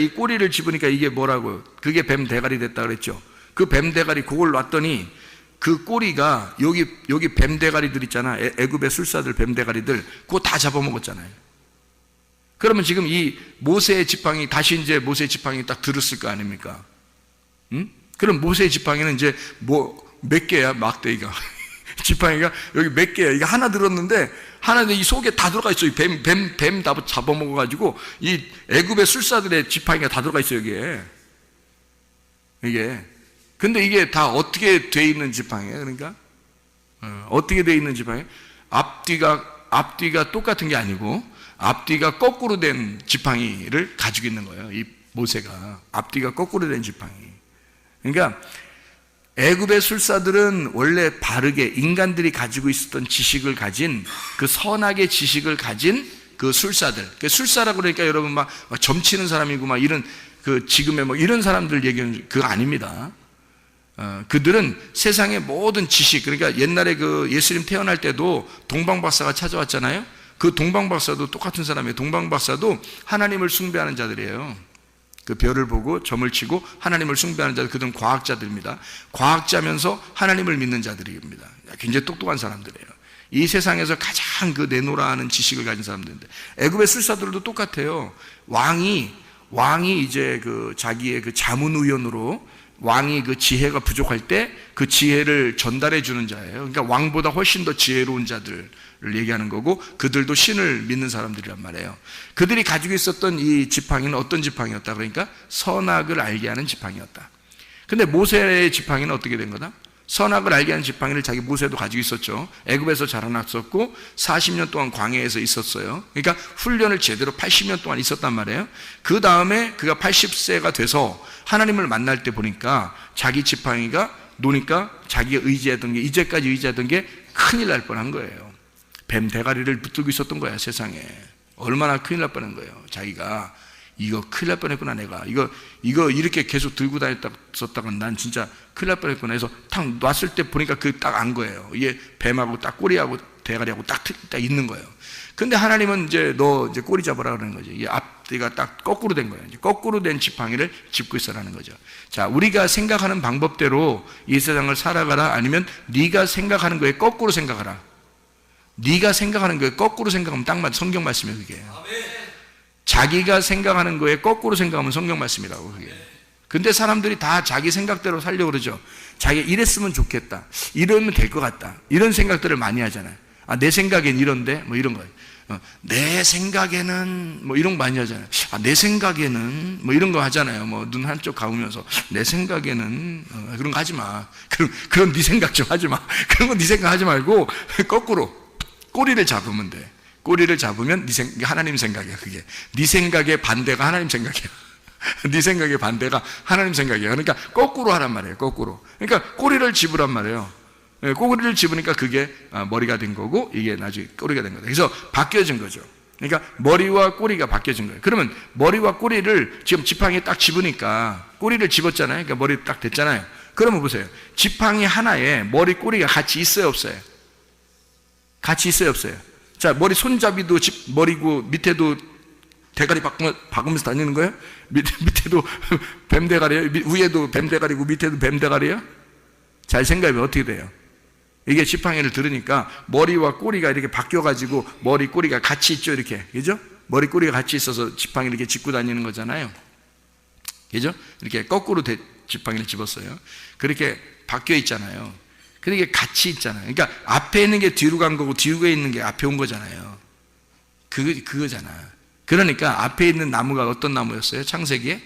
이게 뭐라고? 그게 뱀 대가리 됐다 그랬죠. 그 뱀 대가리 그걸 놨더니 그 꼬리가 여기 뱀 대가리들 있잖아. 애굽의 술사들 뱀 대가리들 그거 다 잡아먹었잖아요. 그러면 지금 이 모세의 지팡이, 다시 이제 모세의 지팡이 딱 들었을 거 아닙니까? 그럼 모세의 지팡이는 이제 몇 개야, 막대기가. 지팡이가 여기 몇 개야. 이게 하나 들었는데, 하나는 이 속에 다 들어가 있어요. 뱀 다 잡아먹어가지고, 이 애굽의 술사들의 지팡이가 다 들어가 있어요, 이게. 근데 이게 다 어떻게 돼 있는 지팡이에요, 그러니까? 어떻게 돼 있는 지팡이에요? 앞뒤가 똑같은 게 아니고, 앞뒤가 거꾸로 된 지팡이를 가지고 있는 거예요. 이 모세가. 앞뒤가 거꾸로 된 지팡이. 그러니까 애굽의 술사들은 원래 바르게 인간들이 가지고 있었던 지식을 가진, 그 선악의 지식을 가진 그 술사들. 그 술사라고 그러니까 여러분 막 점치는 사람이고 막 이런 그 지금의 뭐 이런 사람들 얘기는 그거 아닙니다. 그들은 세상의 모든 지식, 그러니까 옛날에 그 예수님 태어날 때도 동방박사가 찾아왔잖아요. 그 동방박사도 똑같은 사람이에요. 동방박사도 하나님을 숭배하는 자들이에요. 그 별을 보고 점을 치고 하나님을 숭배하는 자들, 그들은 과학자들입니다. 과학자면서 하나님을 믿는 자들입니다. 굉장히 똑똑한 사람들이에요. 이 세상에서 가장 그 내노라하는 지식을 가진 사람들인데, 애굽의 술사들도 똑같아요. 왕이 이제 그 자기의 그 자문의원으로, 왕이 그 지혜가 부족할 때 그 지혜를 전달해 주는 자예요. 그러니까 왕보다 훨씬 더 지혜로운 자들을 얘기하는 거고, 그들도 신을 믿는 사람들이란 말이에요. 그들이 가지고 있었던 이 지팡이는 어떤 지팡이였다? 그러니까 선악을 알게 하는 지팡이였다. 근데 모세의 지팡이는 어떻게 된 거다? 선악을 알게 하는 지팡이를 자기 모세도 가지고 있었죠. 애굽에서 자라났었고 40년 동안 광야에서 있었어요. 그러니까 훈련을 제대로 80년 동안 있었단 말이에요. 그 다음에 그가 80세가 돼서 하나님을 만날 때 보니까 자기 지팡이가 노니까 자기가 의지하던 게, 이제까지 의지하던 게 큰일 날 뻔한 거예요. 뱀 대가리를 붙들고 있었던 거야, 세상에. 얼마나 큰일 날 뻔한 거예요. 자기가 이거 큰일 날 뻔했구나, 내가 이거 이렇게 계속 들고 다녔다가 난 진짜 큰일 날 뻔했구나 해서 탁 놨을 때 보니까 그 딱 안 거예요. 이게 뱀하고 딱 꼬리하고 대가리하고 딱 있는 거예요. 근데 하나님은 이제 너 이제 꼬리 잡으라 그러는 거죠. 이 앞뒤가 딱 거꾸로 된 거예요. 이제 거꾸로 된 지팡이를 짚고 있어라는 거죠. 자, 우리가 생각하는 방법대로 이 세상을 살아가라, 아니면 네가 생각하는 거에 거꾸로 생각하라. 네가 생각하는 거에 거꾸로 생각하면 딱 맞아. 성경 말씀이에요, 그게. 자기가 생각하는 거에 거꾸로 생각하면 성경 말씀이라고, 그게. 근데 사람들이 다 자기 생각대로 살려고 그러죠. 자기가 이랬으면 좋겠다, 이러면 될 것 같다, 이런 생각들을 많이 하잖아요. 아, 내 생각엔 이런데, 뭐 이런 거예요. 내 생각에는 뭐 이런 거 많이 하잖아요. 아, 내 생각에는 뭐 이런 거 하잖아요. 뭐 눈 한쪽 감으면서 내 생각에는 그런 거 하지 마. 그런 네 생각 좀 하지 마. 그런 거 네 생각 하지 말고 거꾸로 꼬리를 잡으면 돼. 꼬리를 잡으면 하나님 생각이야. 그게 네 생각의 반대가 하나님 생각이야. 네 생각의 반대가 하나님 생각이야. 그러니까 거꾸로 하란 말이에요. 거꾸로. 그러니까 꼬리를 집으란 말이에요. 꼬리를 집으니까 그게 머리가 된 거고, 이게 나중에 꼬리가 된 거다. 그래서 바뀌어진 거죠. 그러니까 머리와 꼬리가 바뀌어진 거예요. 그러면 머리와 꼬리를 지금 지팡이에 딱 집으니까, 꼬리를 집었잖아요. 그러니까 머리 딱 됐잖아요. 그러면 보세요. 지팡이 하나에 머리 꼬리가 같이 있어요, 없어요? 같이 있어요, 없어요? 자, 머리 손잡이도 머리고 밑에도 대가리 박으면서 다니는 거예요? 밑에도 뱀 대가리예요? 위에도 뱀 대가리고 밑에도 뱀 대가리예요? 잘 생각해보면 어떻게 돼요? 이게 지팡이를 들으니까 머리와 꼬리가 이렇게 바뀌어가지고 머리 꼬리가 같이 있죠, 이렇게. 그죠? 머리 꼬리가 같이 있어서 지팡이를 이렇게 짚고 다니는 거잖아요. 그죠? 이렇게 거꾸로 지팡이를 집었어요. 그렇게 바뀌어 있잖아요. 근데 이게 같이 있잖아요. 그러니까 앞에 있는 게 뒤로 간 거고 뒤에 있는 게 앞에 온 거잖아요. 그거잖아. 그러니까 앞에 있는 나무가 어떤 나무였어요? 창세기에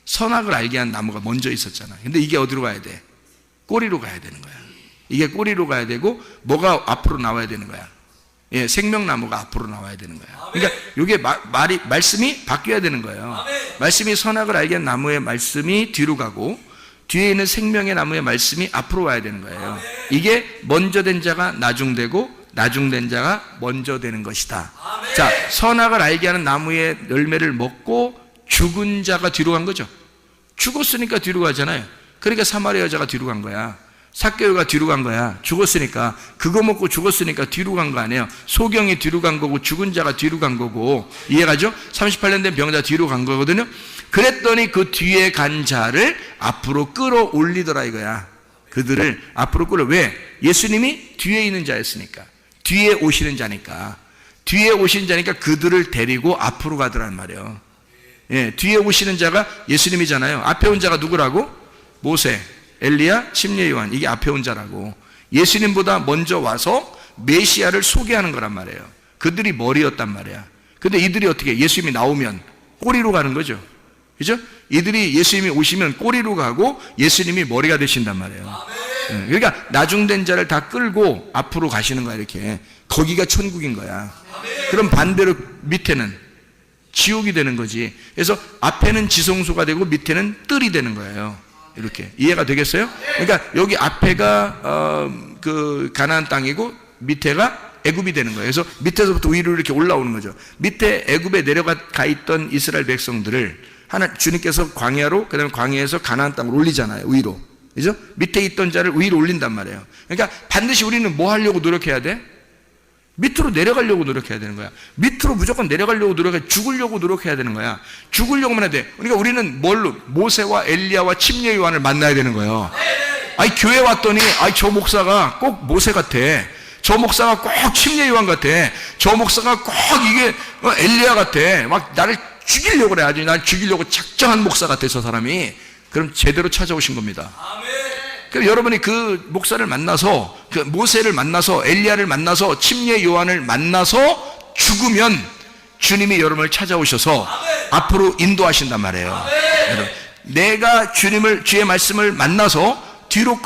선악을 알게 한 나무가 먼저 있었잖아. 근데 이게 어디로 가야 돼? 꼬리로 가야 되는 거야. 이게 꼬리로 가야 되고, 뭐가 앞으로 나와야 되는 거야? 예, 생명나무가 앞으로 나와야 되는 거야. 그러니까 이게 말씀이 바뀌어야 되는 거예요. 말씀이 선악을 알게 한 나무의 말씀이 뒤로 가고, 뒤에 있는 생명의 나무의 말씀이 앞으로 와야 되는 거예요. 이게 먼저 된 자가 나중되고, 나중된 자가 먼저 되는 것이다. 자, 선악을 알게 하는 나무의 열매를 먹고 죽은 자가 뒤로 간 거죠. 죽었으니까 뒤로 가잖아요. 그러니까 사마리아 여자가 뒤로 간 거야. 삭개오가 뒤로 간 거야. 죽었으니까. 그거 먹고 죽었으니까 뒤로 간 거 아니에요. 소경이 뒤로 간 거고 죽은 자가 뒤로 간 거고, 이해가죠? 38년 된 병자 뒤로 간 거거든요. 그랬더니 그 뒤에 간 자를 앞으로 끌어올리더라 이거야. 그들을 앞으로 왜? 예수님이 뒤에 있는 자였으니까. 뒤에 오시는 자니까. 뒤에 오시는 자니까 그들을 데리고 앞으로 가더란 말이에요. 예, 뒤에 오시는 자가 예수님이잖아요. 앞에 온 자가 누구라고? 모세, 엘리야, 침례 요한. 이게 앞에 온 자라고. 예수님보다 먼저 와서 메시아를 소개하는 거란 말이에요. 그들이 머리였단 말이야. 근데 이들이 어떻게, 예수님이 나오면 꼬리로 가는 거죠. 그죠? 이들이 예수님이 오시면 꼬리로 가고 예수님이 머리가 되신단 말이에요. 그러니까 나중된 자를 다 끌고 앞으로 가시는 거야, 이렇게. 거기가 천국인 거야. 그럼 반대로 밑에는 지옥이 되는 거지. 그래서 앞에는 지성소가 되고 밑에는 뜰이 되는 거예요. 이렇게. 이해가 되겠어요? 그러니까 여기 앞에가 그 가나안 땅이고 밑에가 애굽이 되는 거예요. 그래서 밑에서부터 위로 이렇게 올라오는 거죠. 밑에 애굽에 내려가 있던 이스라엘 백성들을 주님께서 광야로, 그다음에 광야에서 가나안 땅으로 올리잖아요. 위로. 그죠? 밑에 있던 자를 위로 올린단 말이에요. 그러니까 반드시 우리는 뭐 하려고 노력해야 돼? 밑으로 내려가려고 노력해야 되는 거야. 밑으로 무조건 내려가려고 죽으려고 노력해야 되는 거야. 죽으려고만 해야 돼. 그러니까 우리는 뭘로? 모세와 엘리야와 침례 요한을 만나야 되는 거예요. 아니, 교회 왔더니, 저 목사가 꼭 모세 같아. 저 목사가 꼭 침례 요한 같아. 저 목사가 꼭 이게 엘리야 같아. 막 나를 죽이려고 그래. 아주 날 죽이려고 작정한 목사 같아, 저 사람이. 그럼 제대로 찾아오신 겁니다. 그럼 여러분이 그 목사를 만나서, 그 모세를 만나서, 엘리야를 만나서, 침례 요한을 만나서 죽으면 주님이 여러분을 찾아오셔서 앞으로 인도하신단 말이에요. 내가 주의 말씀을 만나서 뒤로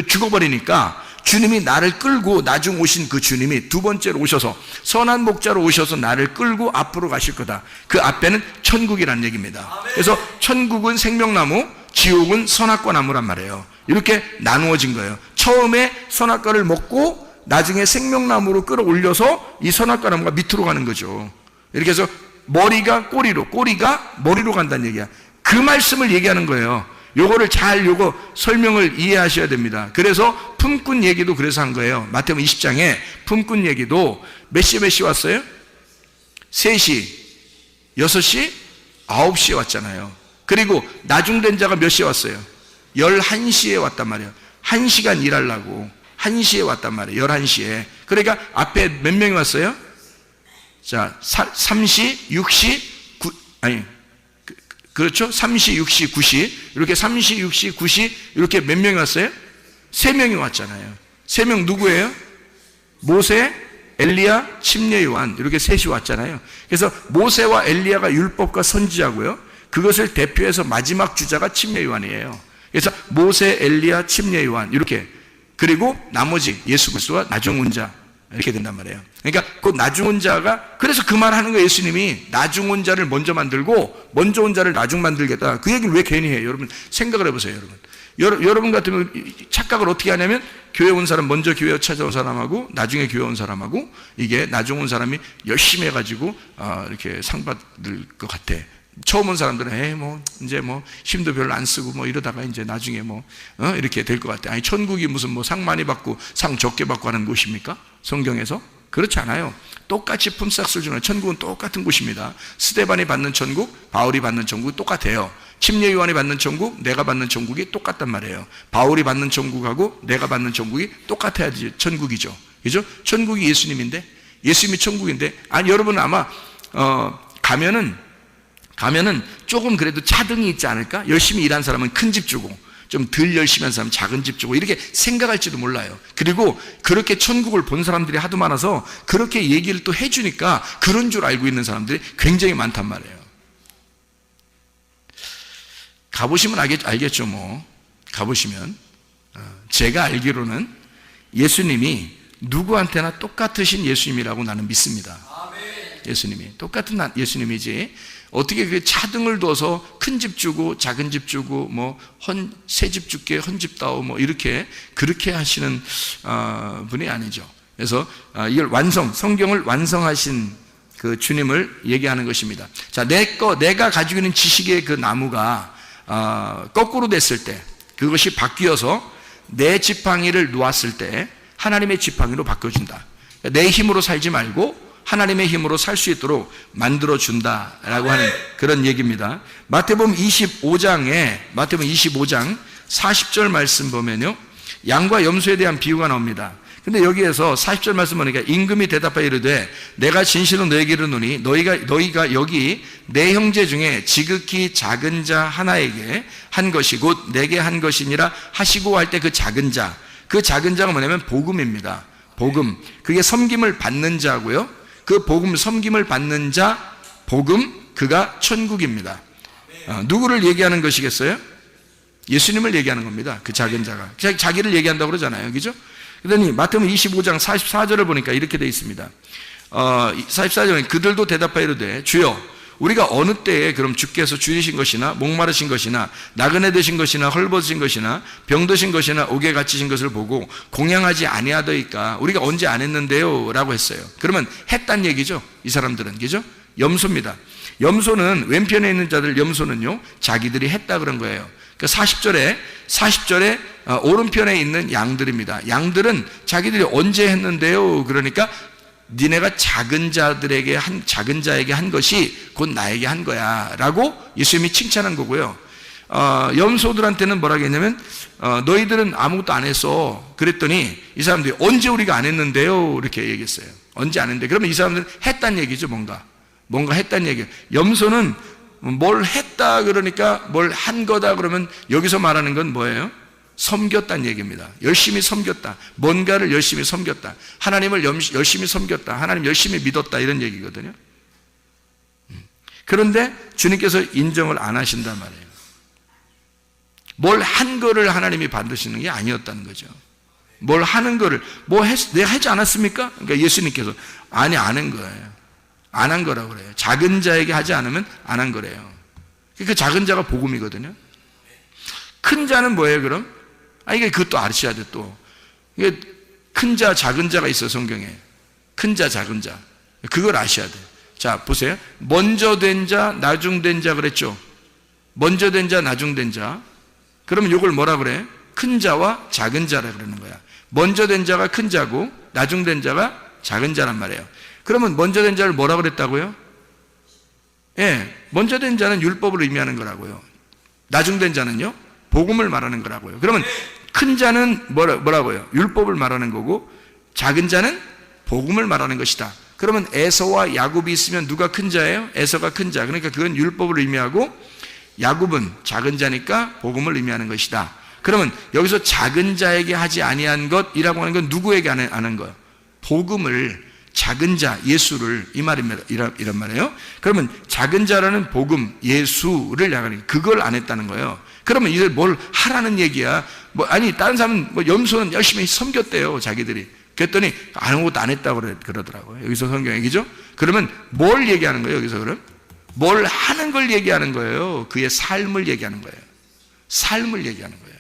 죽어버리니까 주님이 나를 끌고, 나중 오신 그 주님이 두 번째로 오셔서 선한 목자로 오셔서 나를 끌고 앞으로 가실 거다. 그 앞에는 천국이라는 얘기입니다. 그래서 천국은 생명나무, 지옥은 선악과 나무란 말이에요. 이렇게 나누어진 거예요. 처음에 선악과를 먹고 나중에 생명나무로 끌어올려서 이 선악과 나무가 밑으로 가는 거죠. 이렇게 해서 머리가 꼬리로, 꼬리가 머리로 간다는 얘기야. 그 말씀을 얘기하는 거예요. 요거를 잘 설명을 이해하셔야 됩니다. 그래서 품꾼 얘기도 그래서 한 거예요. 마태복음 20장에 품꾼 얘기도 몇 시에 왔어요? 3시, 6시, 9시에 왔잖아요. 그리고 나중된 자가 몇 시에 왔어요? 11시에 왔단 말이에요. 1시간 일하려고. 1시에 왔단 말이에요. 11시에. 그러니까 앞에 몇 명이 왔어요? 자, 3시, 6시, 9, 아니, 그렇죠? 3시, 6시, 9시. 이렇게 3시, 6시, 9시, 이렇게 몇 명이 왔어요? 3명이 왔잖아요. 3명 누구예요? 모세, 엘리야, 침례 요한. 이렇게 셋이 왔잖아요. 그래서 모세와 엘리야가 율법과 선지자고요. 그것을 대표해서 마지막 주자가 침례 요한이에요. 그래서 모세, 엘리야, 침례 요한. 이렇게. 그리고 나머지 예수 그리스도와 나중 온 자. 이렇게 된단 말이에요. 그러니까 그 나중 온 자가, 그래서 그 말 하는 거예요. 예수님이 나중 온 자를 먼저 만들고 먼저 온 자를 나중 만들겠다. 그 얘기를 왜 괜히 해요? 여러분 생각을 해보세요. 여러분 같으면 착각을 어떻게 하냐면 교회 온 사람, 먼저 교회 찾아온 사람하고 나중에 교회 온 사람하고, 이게 나중 온 사람이 열심히 해가지고 이렇게 상 받을 것 같아. 처음 온 사람들은 이제 힘도 별로 안 쓰고 이러다가 이제 나중에 이렇게 될 것 같아. 아니, 천국이 무슨 상 많이 받고 상 적게 받고 하는 곳입니까? 성경에서? 그렇지 않아요. 똑같이 품삯을 주는, 천국은 똑같은 곳입니다. 스데반이 받는 천국, 바울이 받는 천국이 똑같아요. 침례 요한이 받는 천국, 내가 받는 천국이 똑같단 말이에요. 바울이 받는 천국하고 내가 받는 천국이 똑같아야지 천국이죠. 그죠? 천국이 예수님인데, 예수님이 천국인데, 아니, 여러분 아마 가면은 조금 그래도 차등이 있지 않을까? 열심히 일한 사람은 큰 집 주고, 좀 덜 열심히 한 사람은 작은 집 주고, 이렇게 생각할지도 몰라요. 그리고 그렇게 천국을 본 사람들이 하도 많아서 그렇게 얘기를 또 해주니까 그런 줄 알고 있는 사람들이 굉장히 많단 말이에요. 가보시면 알겠죠. 가보시면. 제가 알기로는 예수님이 누구한테나 똑같으신 예수님이라고 나는 믿습니다. 예수님이 똑같은 예수님이지, 어떻게 그 차등을 둬서 큰 집 주고 작은 집 주고 새 집 줄게 헌 집 다오 이렇게 그렇게 하시는 분이 아니죠. 그래서 이걸 성경을 완성하신 그 주님을 얘기하는 것입니다. 자, 내가 가지고 있는 지식의 그 나무가 거꾸로 됐을 때, 그것이 바뀌어서 내 지팡이를 놓았을 때 하나님의 지팡이로 바꿔준다. 내 힘으로 살지 말고 하나님의 힘으로 살 수 있도록 만들어준다라고 하는 그런 얘기입니다. 마태복음 25장 40절 말씀 보면요, 양과 염소에 대한 비유가 나옵니다. 근데 여기에서 40절 말씀 보니까 임금이 대답하여 이르되 내가 진실로 너에게 이르노니 너희가 여기 내 형제 중에 지극히 작은 자 하나에게 한 것이 곧 내게 한 것이니라 하시고 할 때 그 작은 자가 뭐냐면 복음입니다. 복음. 그게 섬김을 받는 자고요. 그 복음, 섬김을 받는 자, 복음, 그가 천국입니다. 누구를 얘기하는 것이겠어요? 예수님을 얘기하는 겁니다. 그 작은 자가. 자기를 얘기한다고 그러잖아요. 그죠? 그러더니 마태복음 25장 44절을 보니까 이렇게 되어 있습니다. 44절에 그들도 대답하여 이르되 주여 우리가 어느 때에 그럼 주께서 줄이신 것이나 목마르신 것이나 나그네 되신 것이나 헐벗으신 것이나 병드신 것이나 옥에 갇히신 것을 보고 공양하지 아니하더이까 우리가 언제 안 했는데요? 라고 했어요. 그러면 했단 얘기죠. 이 사람들은. 그죠? 염소입니다. 염소는 왼편에 있는 자들, 염소는요 자기들이 했다 그런 거예요. 그러니까 40절에 오른편에 있는 양들입니다. 양들은 자기들이 언제 했는데요? 그러니까 니네가 작은 자에게 한 것이 곧 나에게 한 거야 라고 예수님이 칭찬한 거고요. 염소들한테는 뭐라고 했냐면 너희들은 아무것도 안 했어. 그랬더니 이 사람들이 언제 우리가 안 했는데요? 이렇게 얘기했어요. 언제 안 했는데. 그러면 이 사람들은 했단 얘기죠. 뭔가 했단 얘기예요. 염소는 뭘 했다 그러니까 뭘 한 거다 그러면 여기서 말하는 건 뭐예요? 섬겼다는 얘기입니다. 열심히 섬겼다. 뭔가를 열심히 섬겼다. 하나님을 열심히 섬겼다. 하나님 열심히 믿었다. 이런 얘기거든요. 그런데 주님께서 인정을 안 하신단 말이에요. 뭘 한 거를 하나님이 받으시는 게 아니었다는 거죠. 뭘 하는 거를 내가 하지 않았습니까? 그러니까 예수님께서 아니 안 한 거예요. 안 한 거라고 그래요. 작은 자에게 하지 않으면 안 한 거래요. 그 작은 자가 복음이거든요. 큰 자는 뭐예요 그럼? 이게 그것도 아셔야 돼 또. 이게 큰 자, 작은 자가 있어 성경에. 큰 자, 작은 자. 그걸 아셔야 돼. 자, 보세요. 먼저 된 자, 나중 된 자 그랬죠. 먼저 된 자, 나중 된 자. 그러면 이걸 뭐라 그래? 큰 자와 작은 자라 그러는 거야. 먼저 된 자가 큰 자고 나중 된 자가 작은 자란 말이에요. 그러면 먼저 된 자를 뭐라 그랬다고요? 먼저 된 자는 율법을 의미하는 거라고요. 나중 된 자는요? 복음을 말하는 거라고요. 그러면 큰 자는 뭐라고요? 율법을 말하는 거고 작은 자는 복음을 말하는 것이다. 그러면 에서와 야곱이 있으면 누가 큰 자예요? 에서가 큰 자. 그러니까 그건 율법을 의미하고 야곱은 작은 자니까 복음을 의미하는 것이다. 그러면 여기서 작은 자에게 하지 아니한 것이라고 하는 건 누구에게 하는 거예요? 복음을, 작은 자, 예수를, 이 말입니다. 이런 말이에요. 그러면 작은 자라는 복음, 예수를 야가는 그걸 안 했다는 거예요. 그러면 이제 뭘 하라는 얘기야? 아니, 다른 사람은 염소는 열심히 섬겼대요, 자기들이. 그랬더니 아무것도 안 했다고 그러더라고요. 여기서 성경 얘기죠? 그러면 뭘 얘기하는 거예요, 여기서 그럼? 뭘 하는 걸 얘기하는 거예요. 그의 삶을 얘기하는 거예요. 삶을 얘기하는 거예요.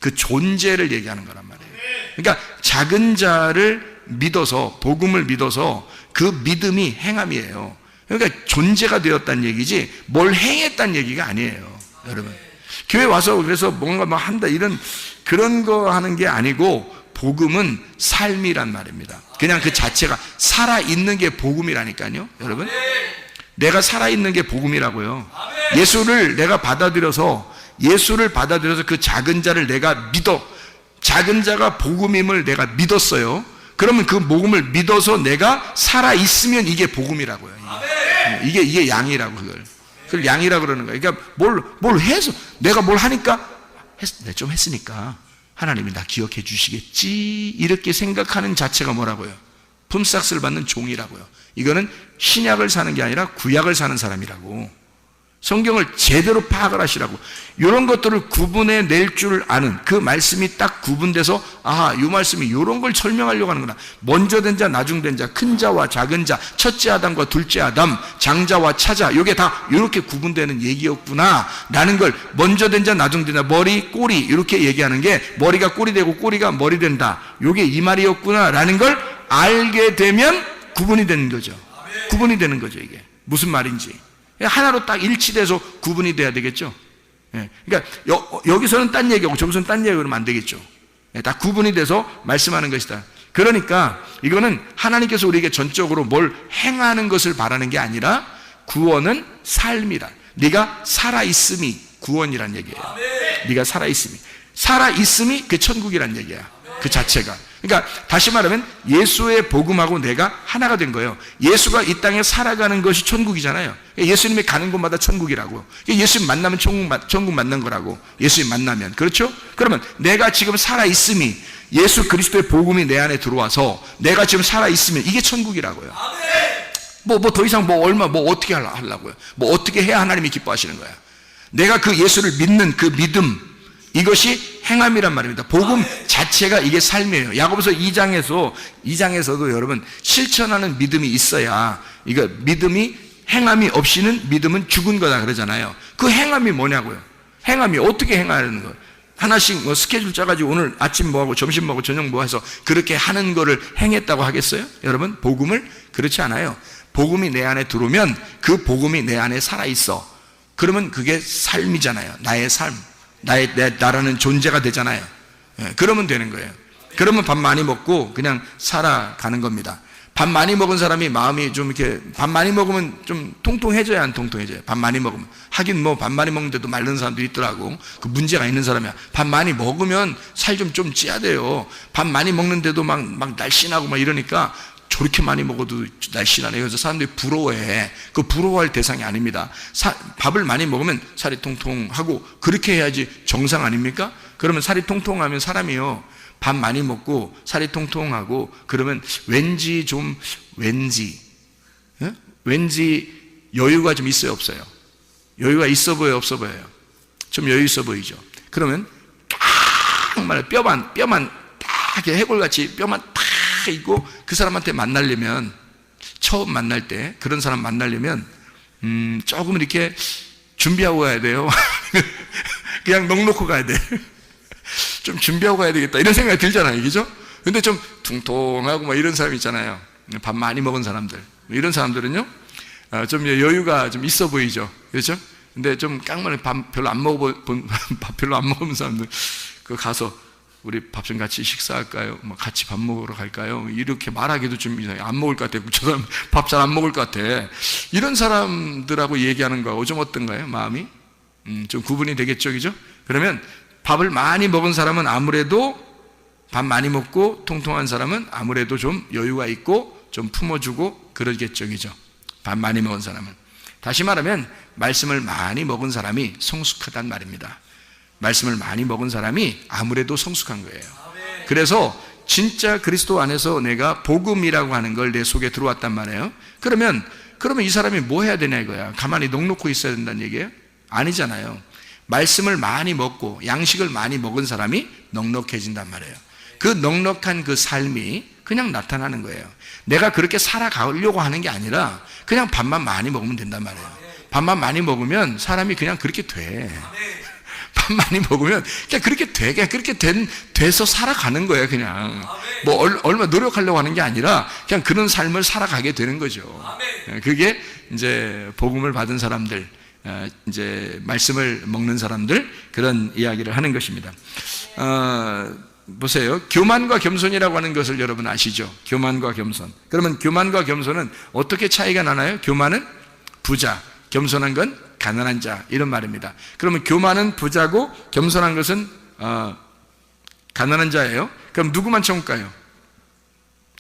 그 존재를 얘기하는 거란 말이에요. 그러니까 작은 자를 믿어서, 복음을 믿어서 그 믿음이 행함이에요. 그러니까 존재가 되었다는 얘기지 뭘 행했다는 얘기가 아니에요, 여러분. 교회 와서 그래서 뭔가 막 한다 그런 거 하는 게 아니고 복음은 삶이란 말입니다. 그냥 그 자체가 살아있는 게 복음이라니까요, 여러분. 내가 살아있는 게 복음이라고요. 예수를 내가 받아들여서 그 작은 자를 내가 작은 자가 복음임을 내가 믿었어요. 그러면 그 복음을 믿어서 내가 살아있으면 이게 복음이라고요. 이게 양이라고 그걸 양이라고 그러는 거예요. 그러니까 뭘 해서 내가 뭘 하니까 좀 했으니까 하나님이 나 기억해 주시겠지 이렇게 생각하는 자체가 뭐라고요? 품삯을 받는 종이라고요. 이거는 신약을 사는 게 아니라 구약을 사는 사람이라고. 성경을 제대로 파악을 하시라고. 이런 것들을 구분해 낼 줄 아는 그 말씀이 딱 구분돼서 이 말씀이 이런 걸 설명하려고 하는구나. 먼저 된 자, 나중 된 자, 큰 자와 작은 자, 첫째 아담과 둘째 아담, 장자와 차자, 이게 다 이렇게 구분되는 얘기였구나 라는 걸 먼저 된 자, 나중 된 자, 머리, 꼬리 이렇게 얘기하는 게 머리가 꼬리 되고 꼬리가 머리 된다. 이게 이 말이었구나 라는 걸 알게 되면 구분이 되는 거죠. 구분이 되는 거죠. 이게 무슨 말인지 하나로 딱 일치돼서 구분이 돼야 되겠죠. 그러니까 여기서는 딴 얘기하고 저기서는 딴 얘기하고 그러면 안 되겠죠. 다 구분이 돼서 말씀하는 것이다. 그러니까 이거는 하나님께서 우리에게 전적으로 뭘 행하는 것을 바라는 게 아니라 구원은 삶이다. 네가 살아있음이 구원이란 얘기예요. 네가 살아있음이 그 천국이란 얘기야. 그 자체가. 그러니까 다시 말하면 예수의 복음하고 내가 하나가 된 거예요. 예수가 이 땅에 살아가는 것이 천국이잖아요. 예수님이 가는 곳마다 천국이라고. 예수님 만나면 천국 만난 거라고. 예수님 만나면. 그렇죠? 그러면 내가 지금 살아있음이 예수 그리스도의 복음이 내 안에 들어와서 내가 지금 살아있으면 이게 천국이라고요. 더 이상 어떻게 하려고요? 어떻게 해야 하나님이 기뻐하시는 거야? 내가 그 예수를 믿는 그 믿음, 이것이 행함이란 말입니다. 복음 자체가 이게 삶이에요. 야고보서 2장에서도 여러분 실천하는 믿음이 있어야, 이거 믿음이 행함이 없이는 믿음은 죽은 거다 그러잖아요. 그 행함이 뭐냐고요? 행함이 어떻게 행하는 거예요? 하나씩 스케줄 짜가지고 오늘 아침 뭐하고 점심 뭐하고 저녁 뭐 해서 그렇게 하는 거를 행했다고 하겠어요? 여러분 복음을 그렇지 않아요. 복음이 내 안에 들어오면 그 복음이 내 안에 살아있어. 그러면 그게 삶이잖아요. 나의 삶. 나라는 존재가 되잖아요. 그러면 되는 거예요. 그러면 밥 많이 먹고 그냥 살아가는 겁니다. 밥 많이 먹은 사람이 마음이 좀 이렇게, 밥 많이 먹으면 좀 통통해져야 안 통통해져요? 밥 많이 먹으면. 하긴 밥 많이 먹는데도 마른 사람도 있더라고. 그 문제가 있는 사람이야. 밥 많이 먹으면 살 좀 찌야 돼요. 밥 많이 먹는데도 막 날씬하고 막 이러니까 저렇게 많이 먹어도 날씬하네. 그래서 사람들이 부러워해. 그 부러워할 대상이 아닙니다. 밥을 많이 먹으면 살이 통통하고 그렇게 해야지 정상 아닙니까? 그러면 살이 통통하면 사람이요, 밥 많이 먹고 살이 통통하고 그러면 왠지 여유가 좀 있어요, 없어요? 여유가 있어 보여요, 없어 보여요? 좀 여유 있어 보이죠? 그러면 정말 뼈만 딱 이렇게 해골같이 뼈만 딱 있고 그 사람한테 만나려면, 처음 만날 때 그런 사람 만나려면 조금 이렇게 준비하고 가야 돼요. 그냥 넋놓고 가야 돼. 좀 준비하고 가야 되겠다 이런 생각이 들잖아요, 그죠? 근데 좀 퉁퉁하고 막 이런 사람 있잖아요. 밥 많이 먹은 사람들, 이런 사람들은요 좀 여유가 좀 있어 보이죠, 그렇죠? 근데 좀 깡마른 밥 별로 안 먹은 사람들 그 가서 우리 밥 좀 같이 식사할까요? 같이 밥 먹으러 갈까요? 이렇게 말하기도 좀 이상해. 안 먹을 것 같아. 저 사람 밥 잘 안 먹을 것 같아. 이런 사람들하고 얘기하는 거하고 좀 어떤가요? 마음이? 좀 구분이 되겠죠, 그죠? 그러면 밥을 많이 먹은 사람은 아무래도 밥 많이 먹고 통통한 사람은 아무래도 좀 여유가 있고 좀 품어주고 그러겠죠, 그죠? 밥 많이 먹은 사람은. 다시 말하면 말씀을 많이 먹은 사람이 성숙하단 말입니다. 말씀을 많이 먹은 사람이 아무래도 성숙한 거예요. 그래서 진짜 그리스도 안에서 내가 복음이라고 하는 걸 내 속에 들어왔단 말이에요. 그러면 이 사람이 뭐 해야 되냐 이거야. 가만히 넋놓고 있어야 된다는 얘기예요? 아니잖아요. 말씀을 많이 먹고 양식을 많이 먹은 사람이 넉넉해진단 말이에요. 그 넉넉한 그 삶이 그냥 나타나는 거예요. 내가 그렇게 살아가려고 하는 게 아니라 그냥 밥만 많이 먹으면 된단 말이에요. 밥만 많이 먹으면 사람이 그냥 그렇게 돼. 밥 많이 먹으면 그냥 그렇게 돼. 그냥 그렇게 돼서 살아가는 거예요. 그냥 뭐 얼마 노력하려고 하는 게 아니라 그냥 그런 삶을 살아가게 되는 거죠. 그게 이제 복음을 받은 사람들, 이제 말씀을 먹는 사람들, 그런 이야기를 하는 것입니다. 보세요. 교만과 겸손이라고 하는 것을 여러분 아시죠? 교만과 겸손. 그러면 교만과 겸손은 어떻게 차이가 나나요? 교만은 부자, 겸손한 건 가난한 자, 이런 말입니다. 그러면 교만은 부자고 겸손한 것은 가난한 자예요. 그럼 누구만 천국가요?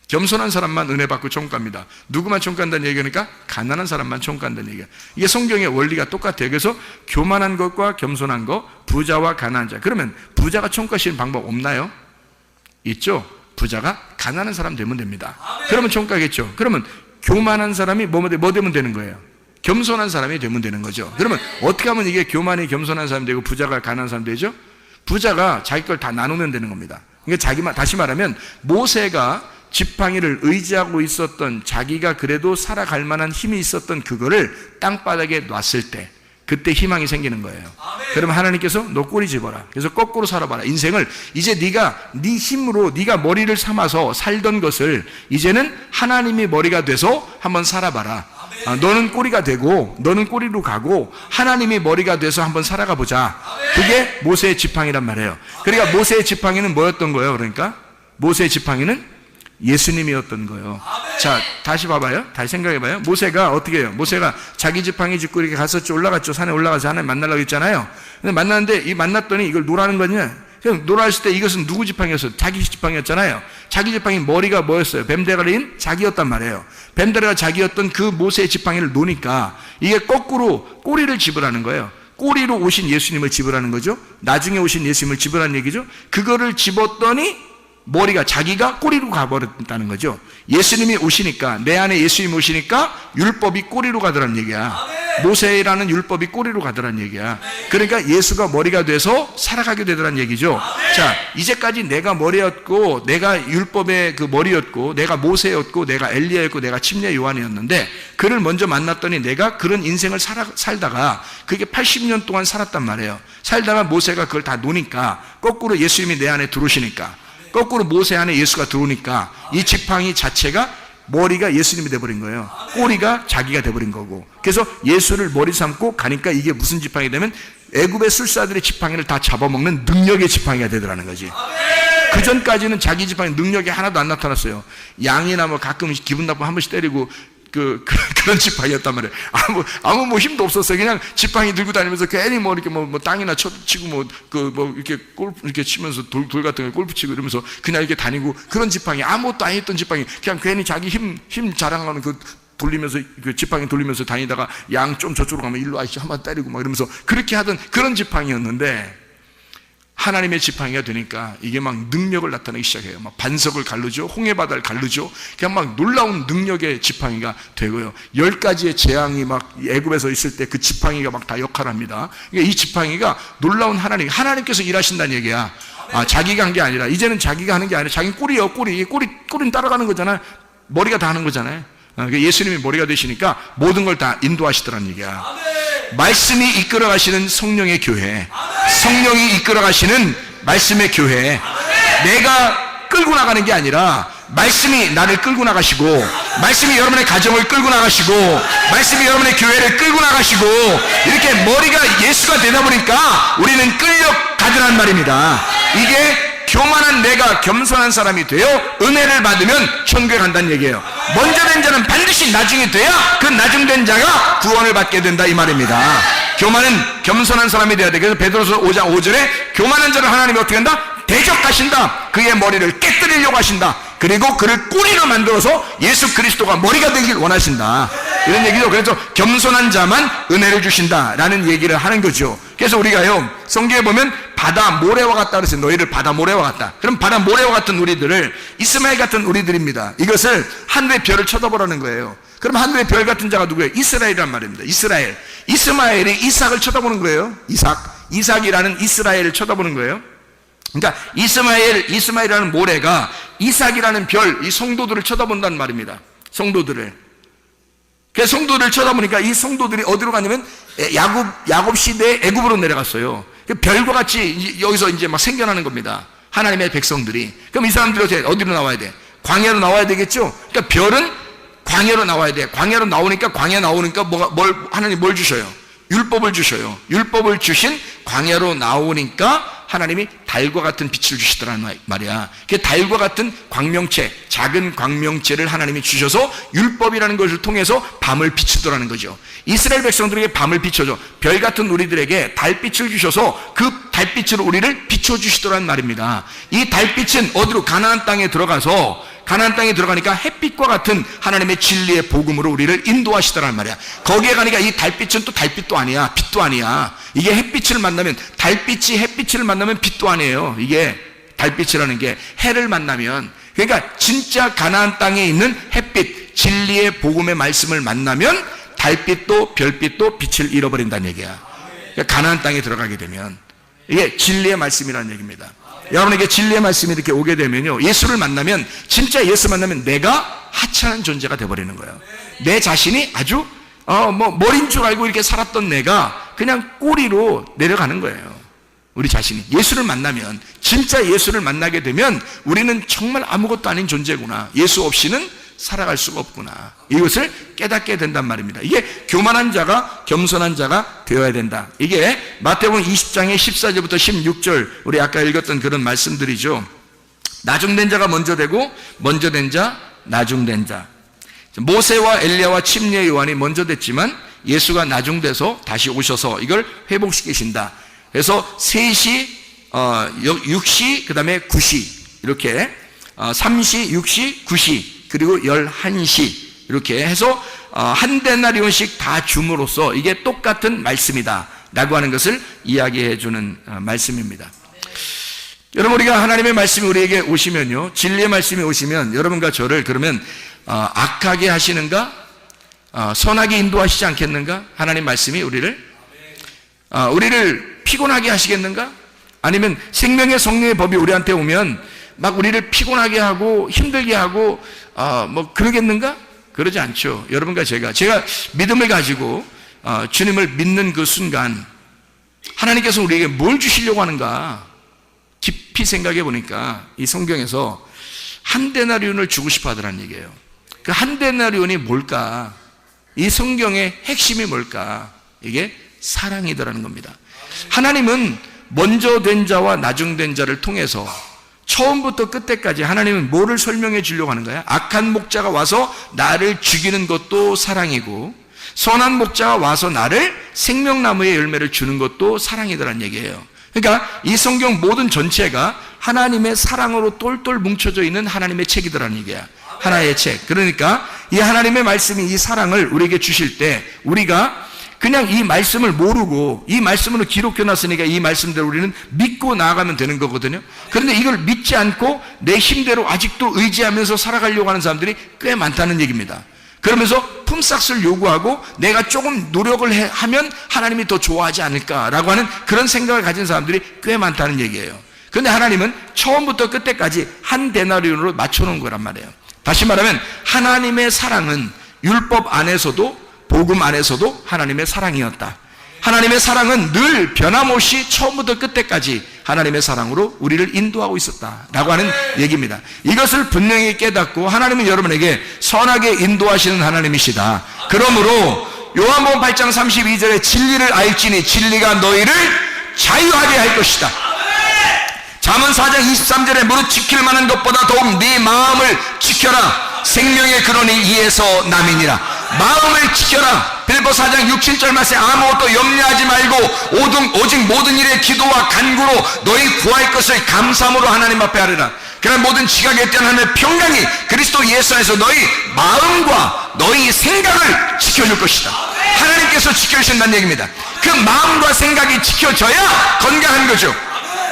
겸손한 사람만 은혜 받고 천국 갑니다. 누구만 천국 간다는 얘기니까 가난한 사람만 천국 간다는 얘기예요. 이게 성경의 원리가 똑같아요. 그래서 교만한 것과 겸손한 것, 부자와 가난한 자. 그러면 부자가 천국 가시는 방법 없나요? 있죠. 부자가 가난한 사람 되면 됩니다. 그러면 천국 가겠죠. 그러면 교만한 사람이 뭐 되면 되는 거예요? 겸손한 사람이 되면 되는 거죠. 그러면 어떻게 하면 이게 교만이 겸손한 사람이 되고 부자가 가난한 사람이 되죠? 부자가 자기 걸 다 나누면 되는 겁니다. 그러니까 다시 말하면 모세가 지팡이를 의지하고 있었던, 자기가 그래도 살아갈 만한 힘이 있었던 그거를 땅바닥에 놨을 때 그때 희망이 생기는 거예요. 그러면 하나님께서 너 꼬리 집어라. 그래서 거꾸로 살아봐라. 인생을 이제 네가 네 힘으로 네가 머리를 삼아서 살던 것을 이제는 하나님이 머리가 돼서 한번 살아봐라. 너는 꼬리가 되고 너는 꼬리로 가고 하나님이 머리가 돼서 한번 살아가 보자. 그게 모세의 지팡이란 말이에요. 그러니까 모세의 지팡이는 뭐였던 거예요? 그러니까 모세의 지팡이는 예수님이었던 거예요. 자, 다시 봐봐요. 다시 생각해봐요. 모세가 어떻게 해요? 모세가 자기 지팡이 짚고 이렇게 갔었죠. 올라갔죠. 산에 올라가서 하나님 만나려고 했잖아요. 근데 만났는데 만났더니 이걸 노라는 거냐? 그냥 노라했을 때 이것은 누구 지팡이였어요? 자기 지팡이였잖아요. 자기 지팡이 머리가 뭐였어요? 뱀대가리인 자기였단 말이에요. 뱀대가리가 자기였던 그 모세의 지팡이를 놓으니까 이게 거꾸로 꼬리를 집으라는 거예요. 꼬리로 오신 예수님을 집으라는 거죠. 나중에 오신 예수님을 집으라는 얘기죠. 그거를 집었더니 머리가 자기가 꼬리로 가버렸다는 거죠. 예수님이 오시니까, 내 안에 예수님이 오시니까 율법이 꼬리로 가더라는 얘기야. 모세라는 율법이 꼬리로 가더라는 얘기야. 그러니까 예수가 머리가 돼서 살아가게 되더라는 얘기죠. 자, 이제까지 내가 머리였고, 내가 율법의 그 머리였고, 내가 모세였고, 내가 엘리야였고, 내가 침례 요한이었는데 그를 먼저 만났더니 내가 그런 인생을 살다가 그게 80년 동안 살았단 말이에요. 살다가 모세가 그걸 다 노니까 거꾸로 예수님이 내 안에 들어오시니까, 거꾸로 모세 안에 예수가 들어오니까 이 지팡이 자체가 머리가 예수님이 돼버린 거예요. 꼬리가 자기가 돼버린 거고. 그래서 예수를 머리 삼고 가니까 이게 무슨 지팡이 되면 애굽의 술사들의 지팡이를 다 잡아먹는 능력의 지팡이가 되더라는 거지. 그 전까지는 자기 지팡이 능력이 하나도 안 나타났어요. 양이나 뭐 가끔 기분 나쁘면 한 번씩 때리고 그런 지팡이였단 말이에요. 아무 뭐 힘도 없었어요. 그냥 지팡이 들고 다니면서 괜히 뭐 이렇게 뭐 땅이나 치고 이렇게 골프 이렇게 치면서 돌 같은 거 골프 치고 이러면서 그냥 이렇게 다니고 그런 지팡이, 아무것도 안 했던 지팡이, 그냥 괜히 자기 힘 자랑하는 그 돌리면서 그 지팡이 돌리면서 다니다가 양 좀 저쪽으로 가면 일로 와있지 한번 때리고 막 이러면서 그렇게 하던 그런 지팡이였는데 하나님의 지팡이가 되니까 이게 막 능력을 나타내기 시작해요. 막 반석을 가르죠. 홍해바다를 가르죠. 그냥 막 놀라운 능력의 지팡이가 되고요. 10가지의 재앙이 막 애굽에서 있을 때 그 지팡이가 막 다 역할을 합니다. 그러니까 이 지팡이가 놀라운 하나님께서 일하신다는 얘기야. 자기가 한 게 아니라, 이제는 자기가 하는 게 아니라 자기 꼬리예요. 꼬리는 따라가는 거잖아요. 머리가 다 하는 거잖아요. 예수님이 머리가 되시니까 모든 걸 다 인도하시더라는 얘기야. 말씀이 이끌어 가시는 성령의 교회, 성령이 이끌어 가시는 말씀의 교회, 내가 끌고 나가는 게 아니라 말씀이 나를 끌고 나가시고, 말씀이 여러분의 가정을 끌고 나가시고, 말씀이 여러분의 교회를 끌고 나가시고, 이렇게 머리가 예수가 되다 보니까 우리는 끌려가더란 말입니다. 이게 교만한 내가 겸손한 사람이 되어 은혜를 받으면 천국에 간다는 얘기예요. 먼저 된 자는 반드시 나중에 돼야 그 나중된 자가 구원을 받게 된다 이 말입니다. 교만은 겸손한 사람이 되어야 돼. 그래서 베드로서 5장 5절에 교만한 자를 하나님이 어떻게 한다? 대적하신다. 그의 머리를 깨뜨리려고 하신다. 그리고 그를 꼬리로 만들어서 예수 그리스도가 머리가 되길 원하신다. 이런 얘기죠. 그래서 겸손한 자만 은혜를 주신다라는 얘기를 하는 거죠. 그래서 우리가요, 성경에 보면 바다 모래와 같다 그랬어요. 너희를 바다 모래와 같다. 그럼 바다 모래와 같은 우리들을 이스마엘 같은 우리들입니다. 이것을 하늘의 별을 쳐다보라는 거예요. 그럼 하늘의 별 같은 자가 누구예요? 이스라엘이란 말입니다. 이스라엘. 이스마엘이 이삭을 쳐다보는 거예요. 이삭이라는 이스라엘을 쳐다보는 거예요. 그러니까 이스마엘이라는 모래가 이삭이라는 별, 이 성도들을 쳐다본다는 말입니다. 성도들을. 그 성도들을 쳐다보니까 이 성도들이 어디로 가냐면 야곱 시대에 애굽으로 내려갔어요. 별과 같이 여기서 이제 막 생겨나는 겁니다. 하나님의 백성들이. 그럼 이 사람들이 어디로 나와야 돼? 광야로 나와야 되겠죠? 그러니까 별은 광야로 나와야 돼. 광야로 나오니까 하나님 뭘 주셔요? 율법을 주셔요. 율법을 주신 광야로 나오니까 하나님이 달과 같은 빛을 주시더란 말이야. 그 달과 같은 광명체, 작은 광명체를 하나님이 주셔서 율법이라는 것을 통해서 밤을 비추더라는 거죠. 이스라엘 백성들에게 밤을 비춰줘. 별 같은 우리들에게 달빛을 주셔서 그 달빛으로 우리를 비춰주시더란 말입니다. 이 달빛은 어디로? 가나안 땅에 들어가니까 햇빛과 같은 하나님의 진리의 복음으로 우리를 인도하시더란 말이야. 거기에 가니까 이 달빛은 또 달빛도 아니야. 빛도 아니야. 이게 햇빛을 만나면, 달빛이 햇빛을 만나면 빛도 아니에요. 이게 달빛이라는 게 해를 만나면, 그러니까 진짜 가나안 땅에 있는 햇빛, 진리의 복음의 말씀을 만나면 달빛도 별빛도 빛을 잃어버린다는 얘기야. 그러니까 가나안 땅에 들어가게 되면 이게 진리의 말씀이라는 얘기입니다. 여러분에게 진리의 말씀이 이렇게 오게 되면요, 예수를 만나면, 진짜 예수 만나면 내가 하찮은 존재가 되어버리는 거예요. 내 자신이 아주 머린 줄 알고 이렇게 살았던 내가 그냥 꼬리로 내려가는 거예요. 우리 자신이 예수를 만나면, 진짜 예수를 만나게 되면 우리는 정말 아무것도 아닌 존재구나. 예수 없이는 살아갈 수가 없구나. 이것을 깨닫게 된단 말입니다. 이게 교만한 자가 겸손한 자가 되어야 된다. 이게 마태복음 20장의 14절부터 16절, 우리 아까 읽었던 그런 말씀들이죠. 나중된 자가 먼저 되고, 먼저 된 자, 나중된 자. 모세와 엘리야와 침례 요한이 먼저 됐지만 예수가 나중돼서 다시 오셔서 이걸 회복시키신다. 그래서 3시, 6시, 그 다음에 9시, 이렇게 3시, 6시, 9시, 그리고 11시, 이렇게 해서 한 데나리온씩 다 줌으로써 이게 똑같은 말씀이다 라고 하는 것을 이야기해 주는 말씀입니다. 여러분, 우리가 하나님의 말씀이 우리에게 오시면요, 진리의 말씀이 오시면 여러분과 저를 그러면 악하게 하시는가? 선하게 인도하시지 않겠는가? 하나님 말씀이 우리를 피곤하게 하시겠는가? 아니면 생명의 성령의 법이 우리한테 오면 막 우리를 피곤하게 하고 힘들게 하고 그러겠는가? 그러지 않죠. 여러분과 제가 믿음을 가지고 주님을 믿는 그 순간 하나님께서 우리에게 뭘 주시려고 하는가 깊이 생각해 보니까 이 성경에서 한 데나리온을 주고 싶어 하더라는 얘기예요. 그 한 데나리온이 뭘까? 이 성경의 핵심이 뭘까? 이게 사랑이더라는 겁니다. 하나님은 먼저 된 자와 나중된 자를 통해서 처음부터 끝까지 하나님은 뭐를 설명해 주려고 하는 거야? 악한 목자가 와서 나를 죽이는 것도 사랑이고, 선한 목자가 와서 나를 생명나무의 열매를 주는 것도 사랑이더란 얘기예요. 그러니까 이 성경 모든 전체가 하나님의 사랑으로 똘똘 뭉쳐져 있는 하나님의 책이더라는 얘기야. 하나의 책. 그러니까 이 하나님의 말씀이 이 사랑을 우리에게 주실 때 우리가 그냥 이 말씀을 모르고 이 말씀으로 기록해놨으니까 이 말씀대로 우리는 믿고 나아가면 되는 거거든요. 그런데 이걸 믿지 않고 내 힘대로 아직도 의지하면서 살아가려고 하는 사람들이 꽤 많다는 얘기입니다. 그러면서 품삯을 요구하고 내가 조금 노력을 하면 하나님이 더 좋아하지 않을까라고 하는 그런 생각을 가진 사람들이 꽤 많다는 얘기예요. 그런데 하나님은 처음부터 끝까지 한 데나리온으로 맞춰놓은 거란 말이에요. 다시 말하면 하나님의 사랑은 율법 안에서도 복음 안에서도 하나님의 사랑이었다. 하나님의 사랑은 늘 변함없이 처음부터 끝까지 하나님의 사랑으로 우리를 인도하고 있었다라고 하는 얘기입니다. 이것을 분명히 깨닫고 하나님은 여러분에게 선하게 인도하시는 하나님이시다. 그러므로 요한복음 8장 32절에 진리를 알지니 진리가 너희를 자유하게 할 것이다. 잠언 4장 23절에 무릇 지킬 만한 것보다 더욱 네 마음을 지켜라. 생명의 근원이 이에서 남이니라. 마음을 지켜라. 빌보 4장 6, 7절 말씀에 아무것도 염려하지 말고 오직 모든 일에 기도와 간구로 너희 구할 것을 감사함으로 하나님 앞에 하리라. 그런 모든 지각에 대한 하나님의 평강이 그리스도 예수 안에서 너희 마음과 너희 생각을 지켜줄 것이다. 하나님께서 지켜주신다는 얘기입니다. 그 마음과 생각이 지켜져야 건강한 거죠.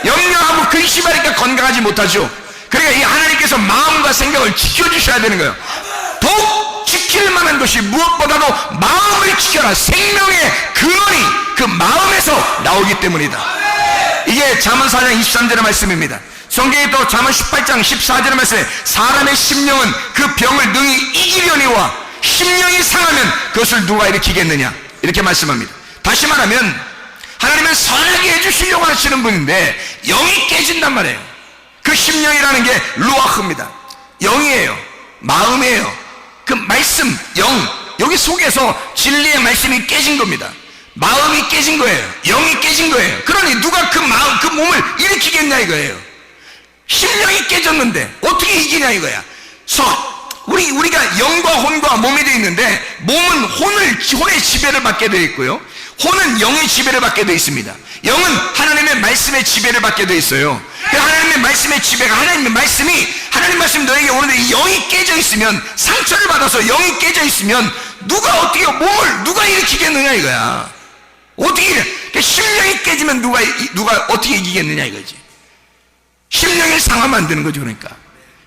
염려하고 근심하니까 건강하지 못하죠. 그러니까 이 하나님께서 마음과 생각을 지켜주셔야 되는 거예요. 더욱 지킬 만한 것이 무엇보다도 마음을 지켜라. 생명의 근원이 그 마음에서 나오기 때문이다. 이게 잠언 4장 23절의 말씀입니다. 성경에 또 잠언 18장 14절의 말씀에 사람의 심령은 그 병을 능히 이기려니와 심령이 상하면 그것을 누가 일으키겠느냐, 이렇게 말씀합니다. 다시 말하면 하나님은 선하게 해주시려고 하시는 분인데 영이 깨진단 말이에요. 그 심령이라는 게 루아흐입니다. 영이에요. 마음이에요. 그 말씀, 영, 여기 속에서 진리의 말씀이 깨진 겁니다. 마음이 깨진 거예요. 영이 깨진 거예요. 그러니 누가 그 마음, 그 몸을 일으키겠냐 이거예요. 심령이 깨졌는데 어떻게 이기냐 이거야. 우리가 영과 혼과 몸이 되어 있는데 몸은 혼의 지배를 받게 되어 있고요, 혼은 영의 지배를 받게 되어 있습니다. 영은 하나님의 말씀의 지배를 받게 되어 있어요. 하나님의 말씀의 지배가, 하나님 말씀 너에게 오는데 이 영이 깨져 있으면, 상처를 받아서 영이 깨져 있으면 몸을 누가 일으키겠느냐 이거야. 어떻게 심령이 깨지면 누가 어떻게 이기겠느냐 이거지. 심령을 상하면 안 되는 거죠. 그러니까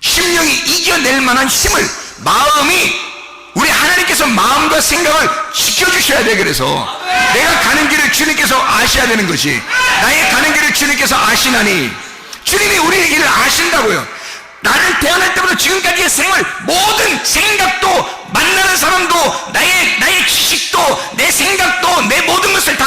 심령이 이겨낼 만한 힘을, 마음이, 우리 하나님께서 마음과 생각을 지켜주셔야 돼. 그래서 내가 가는 길을 주님께서 아셔야 되는 거지. 나의 가는 길을 주님께서 아시나니, 주님이 우리의 길을 아신다고요. 나를 태어날 때부터 지금까지의 생활, 모든 생각도, 만나는 사람도, 나의 지식도, 내 생각도, 내 모든 것을 다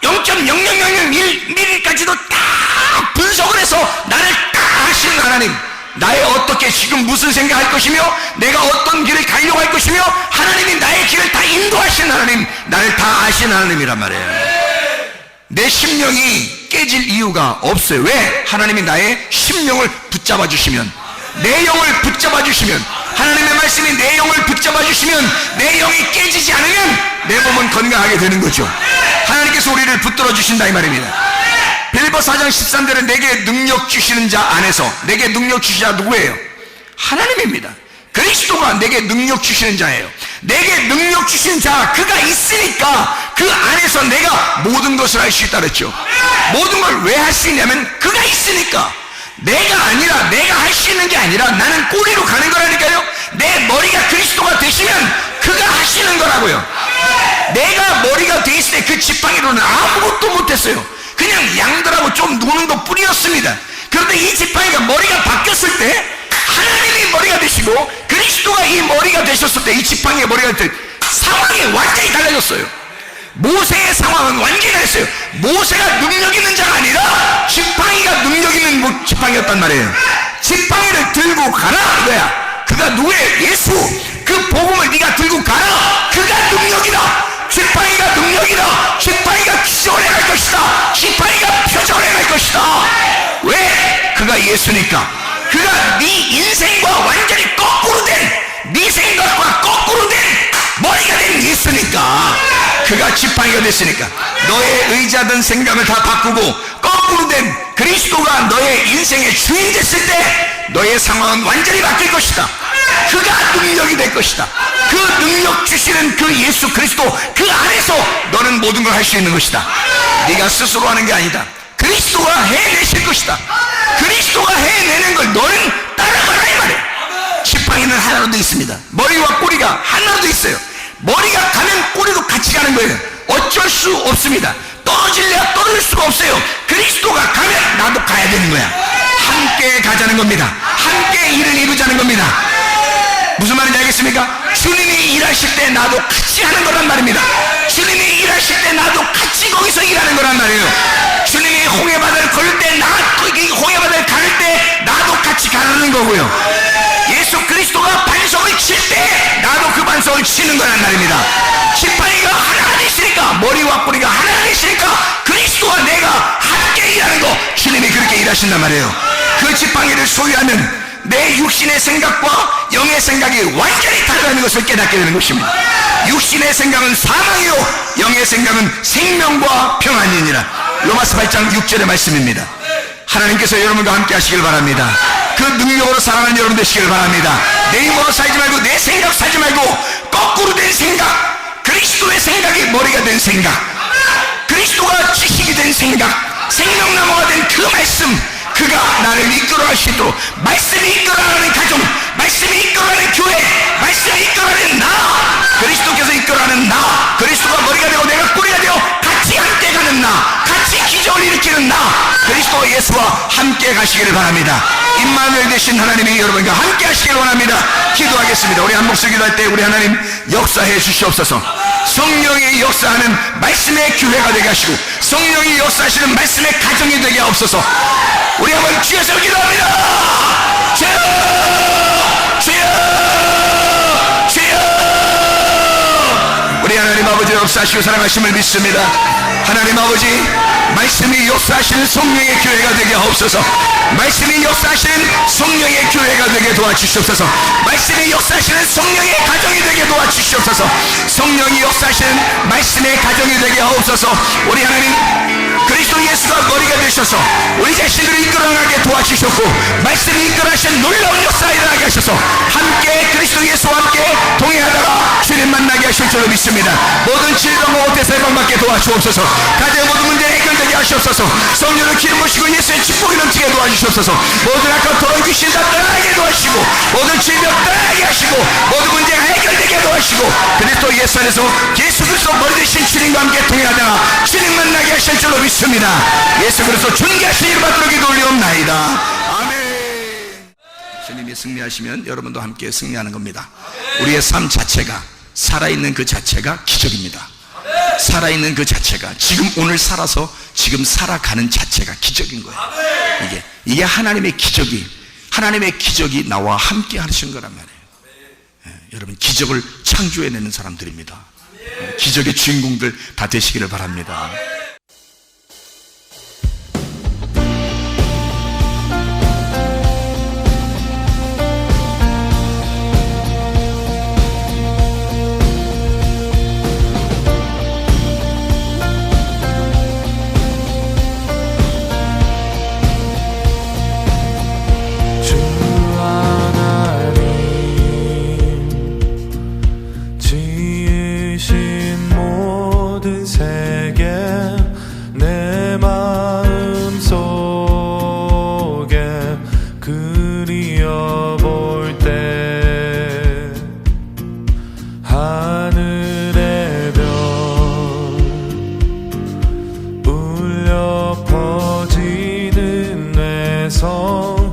0.0001mm까지도 딱 분석을 해서 나를 딱 아시는 하나님, 나의 어떻게 지금 무슨 생각할 것이며 내가 어떤 길을 가려고 할 것이며 하나님이 나의 길을 다 인도하시는 하나님, 나를 다 아시는 하나님이란 말이에요. 내 심령이 깨질 이유가 없어요. 왜? 하나님이 나의 심령을 붙잡아 주시면, 내 영을 붙잡아 주시면, 하나님의 말씀이 내 영을 붙잡아 주시면, 내 영이 깨지지 않으면 내 몸은 건강하게 되는 거죠. 하나님께서 우리를 붙들어 주신다 이 말입니다. 빌보 4장 13절에 내게 능력 주시는 자 안에서, 내게 능력 주시는 자 누구예요? 하나님입니다. 그리스도가 내게 능력 주시는 자예요. 내게 능력 주시는 자, 그가 있으니까 그 안에서 내가 모든 것을 할 수 있다 그랬죠. 모든 걸 왜 할 수 있냐면 그가 있으니까. 내가 할 수 있는 게 아니라 나는 꼬리로 가는 거라니까요. 내 머리가 그리스도가 되시면 그가 하시는 거라고요. 내가 머리가 돼 있을 때 그 지팡이로는 아무것도 못했어요. 그냥 양들하고 좀 노는 것 뿐이었습니다. 그런데 이 지팡이가 머리가 바뀌었을 때 하나님이 머리가 되시고 그리스도가 이 머리가 되셨을 때, 이 지팡이의 머리가 될 때 상황이 완전히 달라졌어요. 모세의 상황은 완전히 달랐어요. 모세가 능력 있는 자가 아니라 지팡이가 능력 있는 지팡이였단 말이에요. 지팡이를 들고 가라 이거야. 그가 누구예요? 예수. 그 복음을 네가 들고 가라. 그가 능력이다. 지팡이가 능력이다. 지팡이가 기적을 행할 것이다. 지팡이가 표적을 행할 것이다. 왜? 그가 예수니까. 그가 네 인생과 완전히 거꾸로 된, 네 생각과 거꾸로 된 머리가 된 예수니까. 그가 지팡이가 됐으니까. 너의 의자든 생각을 다 바꾸고 거꾸로 된 그리스도가 너의 인생의 주인 됐을 때 너의 상황은 완전히 바뀔 것이다. 그가 능력이 될 것이다. 그 능력 주시는 그 예수 그리스도, 그 안에서 너는 모든 걸 할 수 있는 것이다. 네가 스스로 하는 게 아니다. 그리스도가 해내실 것이다. 그리스도가 해내는 걸 너는 따라가라 이 말이에요. 지팡이는 하나로 되어 있습니다. 머리와 꼬리가 하나로 되어 있어요. 머리가 가면 꼬리도 같이 가는 거예요. 어쩔 수 없습니다. 떨어질래야 떨어질 수가 없어요. 그리스도가 가면 나도 가야 되는 거야. 함께 가자는 겁니다. 함께 일을 이루자는 겁니다. 무슨 말인지 알겠습니까? 주님이 일하실 때 나도 같이 하는 거란 말입니다. 주님이 일하실 때 나도 같이 거기서 일하는 거란 말이에요. 주님이 홍해바다를 걸을 때, 홍해바다를 가를 때 나도 같이 가는 거고요. 예수 그리스도가 반석을 칠 때 나도 그 반석을 치는 거란 말입니다. 지팡이가 하나 되시니까, 머리와 꼬리가 하나 되시니까 그리스도와 내가 함께 일하는 거, 주님이 그렇게 일하신단 말이에요. 그 지팡이를 소유하면 내 육신의 생각과 영의 생각이 완전히 다르다는 것을 깨닫게 되는 것입니다. 육신의 생각은 사망이요 영의 생각은 생명과 평안이니라. 로마서 8장 6절의 말씀입니다. 하나님께서 여러분과 함께 하시길 바랍니다. 그 능력으로 살아가는 여러분 되시길 바랍니다. 내 힘으로 살지 말고 내 생각 살지 말고 거꾸로 된 생각, 그리스도의 생각이 머리가 된 생각, 그리스도가 지식이 된 생각, 생명나무가 된 그 말씀, 그가 나를 이끌어갈 수 있도록, 말씀이 이끌어가는 가정, 말씀이 이끌어가는 교회, 말씀이 이끌어가는 나, 그리스도께서 이끌어가는 나, 그리스도가 머리가 되고 내가 꼬리가 되어 같이 함께 가는 나, 같이 기적을 일으키는 나, 그리스도 예수와 함께 가시기를 바랍니다. 임마누엘 되신 하나님이 여러분과 함께 하시기를 원합니다. 기도하겠습니다. 우리 한 목소리 기도할 때 우리 하나님 역사해 주시옵소서. 성령이 역사하는 말씀의 교회가 되게 하시고 성령이 역사하시는 말씀의 가정이 되게 하옵소서. 우리 한번 주여서 기도합니다. 주여, 주여, 주여. 우리 하나님 아버지 역사하시고 사랑하심을 믿습니다. 하나님 아버지, 말씀이 역사하시는 성령의 교회가 되게 하옵소서. 말씀이 역사하시는 성령의 교회가 되게 도와주시옵소서. 말씀이 역사하시는 성령의 가정이 되게 도와주시옵소서. 성령이 역사하시는 말씀의 가정이 되게 하옵소서. 우리 하나님, 그리스도 예수가 머리가 되셔서 우리 자신들을 이끌어나가게 도와주셨고 말씀이 이끌어하신 놀라운 역사 일어나게 하셔서 함께 그리스도 예수와 함께 동행하다가 주님 만나게 하실 줄로 믿습니다. 모든 질병과 오태세 방받게 도와주옵소서. 가정의 모든 문제 해결되게 하시옵소서. 성령을 기름 부으시고 예수의 축복이 넘치게 도와주시옵소서. 모든 악한 더러운 귀신 다 떠나게 도와주시고 모든 질병 떠나게 하시고 모든 문제가 해결되게 도와주시고 그리스도 예수 안에서 예수 그리스도 머리 되신 주님과 함께 동행하다가 주님 만나게 하실 줄로 믿습니다. 예수 그리스도 존귀하신 이름 받들어 기도 올리옵나이다. 아멘. 주님이 승리하시면 여러분도 함께 승리하는 겁니다. 우리의 삶 자체가, 살아있는 그 자체가 기적입니다. 살아있는 그 자체가, 지금 오늘 살아서 지금 살아가는 자체가 기적인 거예요. 이게 하나님의 기적이 나와 함께 하신 거란 말이에요. 여러분, 기적을 창조해내는 사람들입니다. 기적의 주인공들 다 되시기를 바랍니다. 울려 퍼지는 내 성